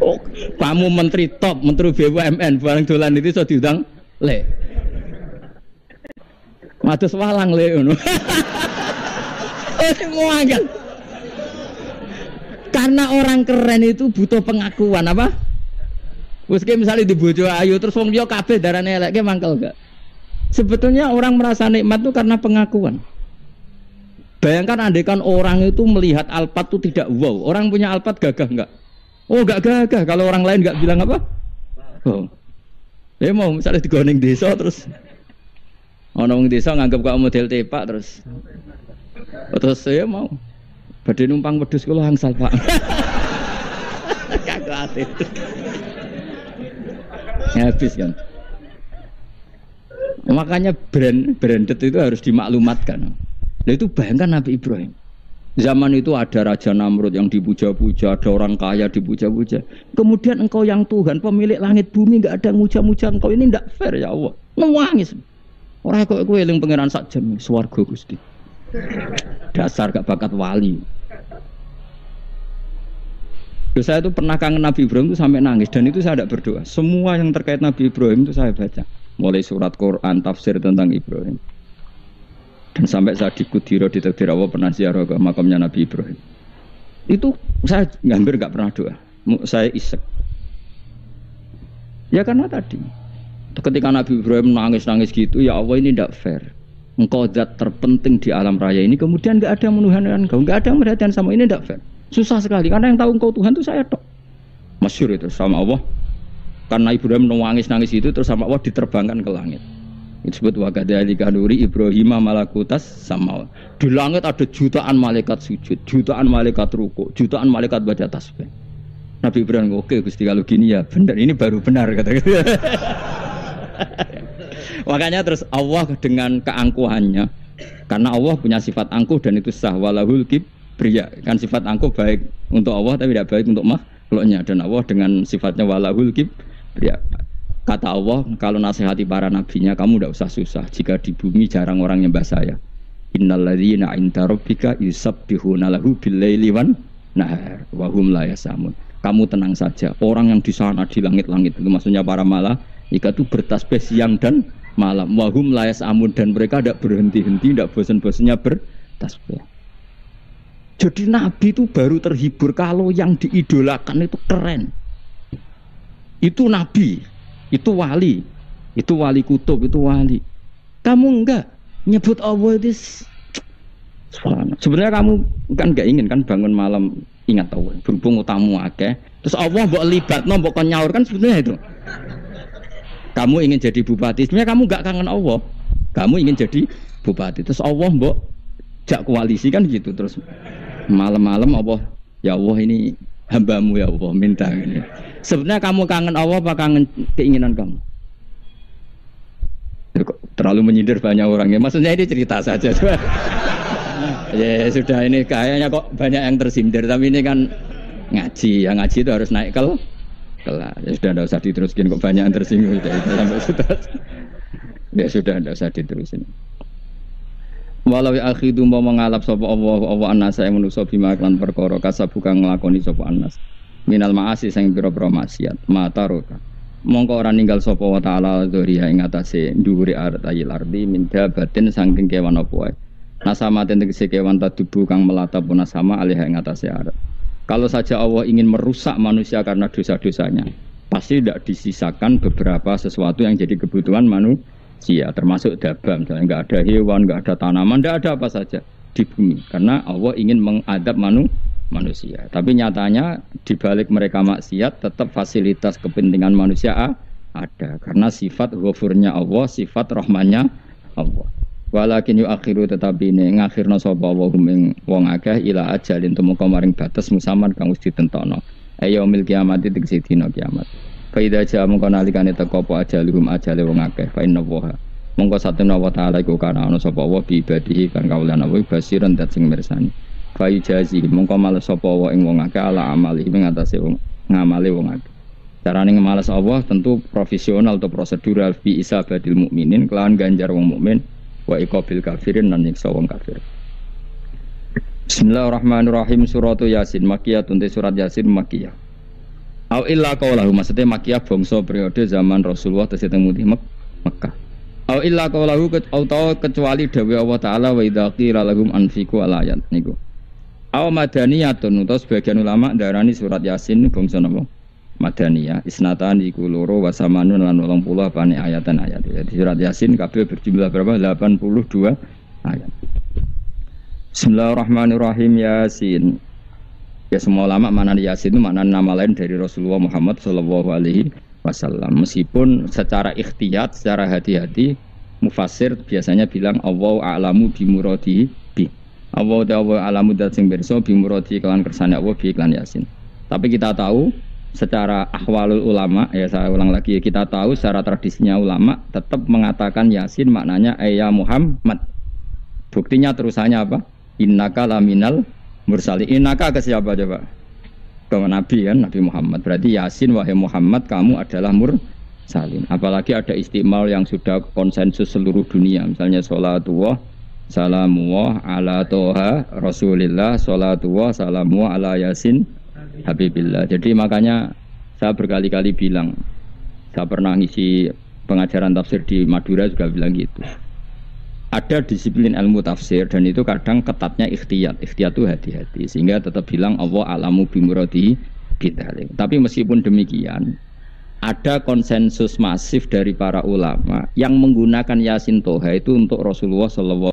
[SPEAKER 1] Oh, kamu menteri top, menteri BUMN, barang dolan itu so diundang le. Matus walang le ngono. Semua kan. Karena orang keren itu butuh pengakuan apa? Wes misalnya di bojo ayu terus wong liya kabeh darane elek ki mangkel gak? Sebetulnya orang merasa nikmat itu karena pengakuan. Bayangkan andaikan orang itu melihat Alphard itu tidak wow, orang punya Alphard gagah enggak? Oh enggak gagah, kalau orang lain enggak bilang apa? Oh. Ya mau misalnya digoning desa terus Ana wong desa nganggep kok model tepak terus saya mau badhe numpang wedhus kula angsal Pak. Kagak ate. Habis kan. Makanya branded itu harus dimaklumatkan. Nah itu bayangkan Nabi Ibrahim. Zaman itu ada Raja Namrud yang dipuja-puja, ada orang kaya dipuja-puja. Kemudian engkau yang Tuhan, pemilik langit bumi, enggak ada muja-muja engkau, ini enggak fair ya Allah. Nangis. Orang kok kowe eling pangeran sak jam swarga Gusti. Dasar gak bakat wali. Saya itu pernah kangen Nabi Ibrahim itu sampai nangis dan itu saya tidak berdoa. Semua yang terkait Nabi Ibrahim itu saya baca. Mulai surat Quran, tafsir tentang Ibrahim. Dan sampai saat di Kudiro di Takdir Allah pernah ziarah ke makamnya Nabi Ibrahim. Itu saya hampir gak pernah doa. Saya isek. Ya karena tadi ketika Nabi Ibrahim nangis-nangis gitu, ya Allah ini tidak fair. Engkau zat terpenting di alam raya ini, kemudian gak ada menuhankan engkau, gak ada perhatian sama ini, tidak fair. Susah sekali, karena yang tahu engkau Tuhan itu saya tok. Masyhur itu sama Allah. Karena Ibrahim nangis-nangis itu, terus sama Allah diterbangkan ke langit. Itu disebut wakadzalika nuri Ibrahim malakutas sama. Di langit ada jutaan malaikat sujud, jutaan malaikat rukuk, jutaan malaikat baca tasbih. Nabi Ibrahim, oke Gusti kalau gini ya benar, ini baru benar kata-kata. Makanya terus Allah dengan keangkuhannya, karena Allah punya sifat angkuh dan itu sah, walahul kibriya, kan sifat angkuh baik untuk Allah tapi tidak baik untuk makhluknya, dan Allah dengan sifatnya walahul kibriya. Kata Allah, kalau nasihati para nabinya, kamu tidak usah susah. Jika di bumi jarang orang nyembah saya. Innalladzina 'inda rabbika yusabbihuna lahu bil-laili wan nahar wa hum la yasamun. Kamu tenang saja. Orang yang di sana di langit-langit itu maksudnya para malaikat itu bertasbih siang dan malam. Wa hum la yasamun, dan mereka tidak berhenti-henti, tidak bosan-bosannya bertasbih. Jadi nabi itu baru terhibur kalau yang diidolakan itu keren. Itu nabi. Itu wali kutub, itu wali. Kamu enggak nyebut Allah itu. Sebenarnya kamu kan enggak ingin kan bangun malam ingat Allah, berhubung utamu akeh. Terus Allah mbok libatno, mbok kon nyaur kan sebenarnya itu. Kamu ingin jadi bupati, sebenarnya kamu enggak kangen Allah. Kamu ingin jadi bupati, terus Allah mbok jak koalisi kan gitu. Terus malam-malam Allah, ya Allah ini hambamu ya Allah, minta ini. Sebenarnya kamu kangen Allah apa kangen keinginan kamu? Terlalu menyindir banyak orang ya. Maksudnya ini cerita saja. Ya sudah, ini kayaknya kok banyak yang tersindir. Tapi ini kan ngaji. Yang ngaji itu harus naik kelas. Ya sudah, tidak usah diteruskin, kok banyak yang tersinggung. Ya sudah, tidak usah diterusin. Walau akhidu mau mengalap sapa Allah anasa yang manusa bima lan perkara kasabu kang nglakoni sapa anas. Minal ma'asi sing pira-pira maksiat mata roka mongko ora ninggal sapa wa ta'ala dzuriya ing atase dhuwure artayil ardi min dabatin saking kewan apa wae nasama tegese kewan tadubu kang melatap nasama alih ing atase arat. Kalau saja Allah ingin merusak manusia karena dosa-dosanya, pasti tidak disisakan beberapa sesuatu yang jadi kebutuhan manusia, termasuk dabam, misalnya enggak ada hewan, enggak ada tanaman, enggak ada apa saja di bumi, karena Allah ingin mengadab manusia. Tapi nyatanya di balik mereka maksiat tetap fasilitas kepentingan manusia ada, karena sifat ghafurnya Allah, sifat rahmannya Allah. Walakin akhiru tetapi ini ngakhirna sapa wahum ing wong akeh ila ajalin tumeka maring batas musaman kang wis ditentono. Yaumil kiamat tegese dina kiamat. Fa idza jaa mongko nalikane teka apa ajalihum ajale wong akeh fa inna waha. Mongko satuna wa ta'ala iku kana ana sapa wa bi ibadihi kan kaulan wa basiran dat sing mirsani. Fa ijazi mongko males sapa wa ing wong akeh ala amali ing atase wong ngamale wong akeh. Carane ngemales Allah tentu profesional atau prosedural fi isabadil mukminin kelawan ganjar wong mukmin wa iqabil kafirin lan nyiksa wong kafir. Bismillahirrahmanirrahim. Surat Yasin Makkiyah, tunte surat Yasin Makkiyah. Au illa qaulahu, maksudnya Makkiyah bangsa periode zaman Rasulullah tesih teng Mekah. Au illa qaulahu kecuali dawuh Allah taala wa idza qila lahum anfiqu alayat niku. Au madaniyatun, utawa sebagian ulama darani surat Yasin bangsa napa? Madaniyah. Isnatan iku loro wa samanun lan 80 apane ayatan ayat. Jadi surat Yasin kabeh berjumlah berapa? 82 ayat. Bismillahirrahmanirrahim. Yasin. Ya semua ulama makna Yasin itu makna nama lain dari Rasulullah Muhammad sallallahu alaihi wasallam. Meskipun secara ikhtiyat, secara hati-hati mufassir biasanya bilang Allahu a'lamu bi muradihi bi. Allah a'lamu dat sing pirsa bi muradi kelan kersane Allah bi iklan Yasin. Tapi kita tahu secara ahwalul ulama, ya saya ulang lagi, kita tahu secara tradisinya ulama tetap mengatakan Yasin maknanya ya Muhammad. Buktinya terusannya apa? Innaka laminal mursalin. Innaka ke siapa coba? Ke Nabi kan, Nabi Muhammad. Berarti Yasin wahai Muhammad kamu adalah mursalin. Apalagi ada istimal yang sudah konsensus seluruh dunia. Misalnya sholatullah salamullah ala toha rasulillah sholatullah salamullah ala Yasin Habibillah. Jadi makanya saya berkali-kali bilang, saya pernah ngisi pengajaran tafsir di Madura juga bilang gitu. Ada disiplin ilmu tafsir dan itu kadang ketatnya ikhtiyat. Ikhtiyat itu hati-hati sehingga tetap bilang Allah alamu bimuradi kita. Tapi meskipun demikian, ada konsensus masif dari para ulama yang menggunakan Yasin Toha itu untuk Rasulullah SAW.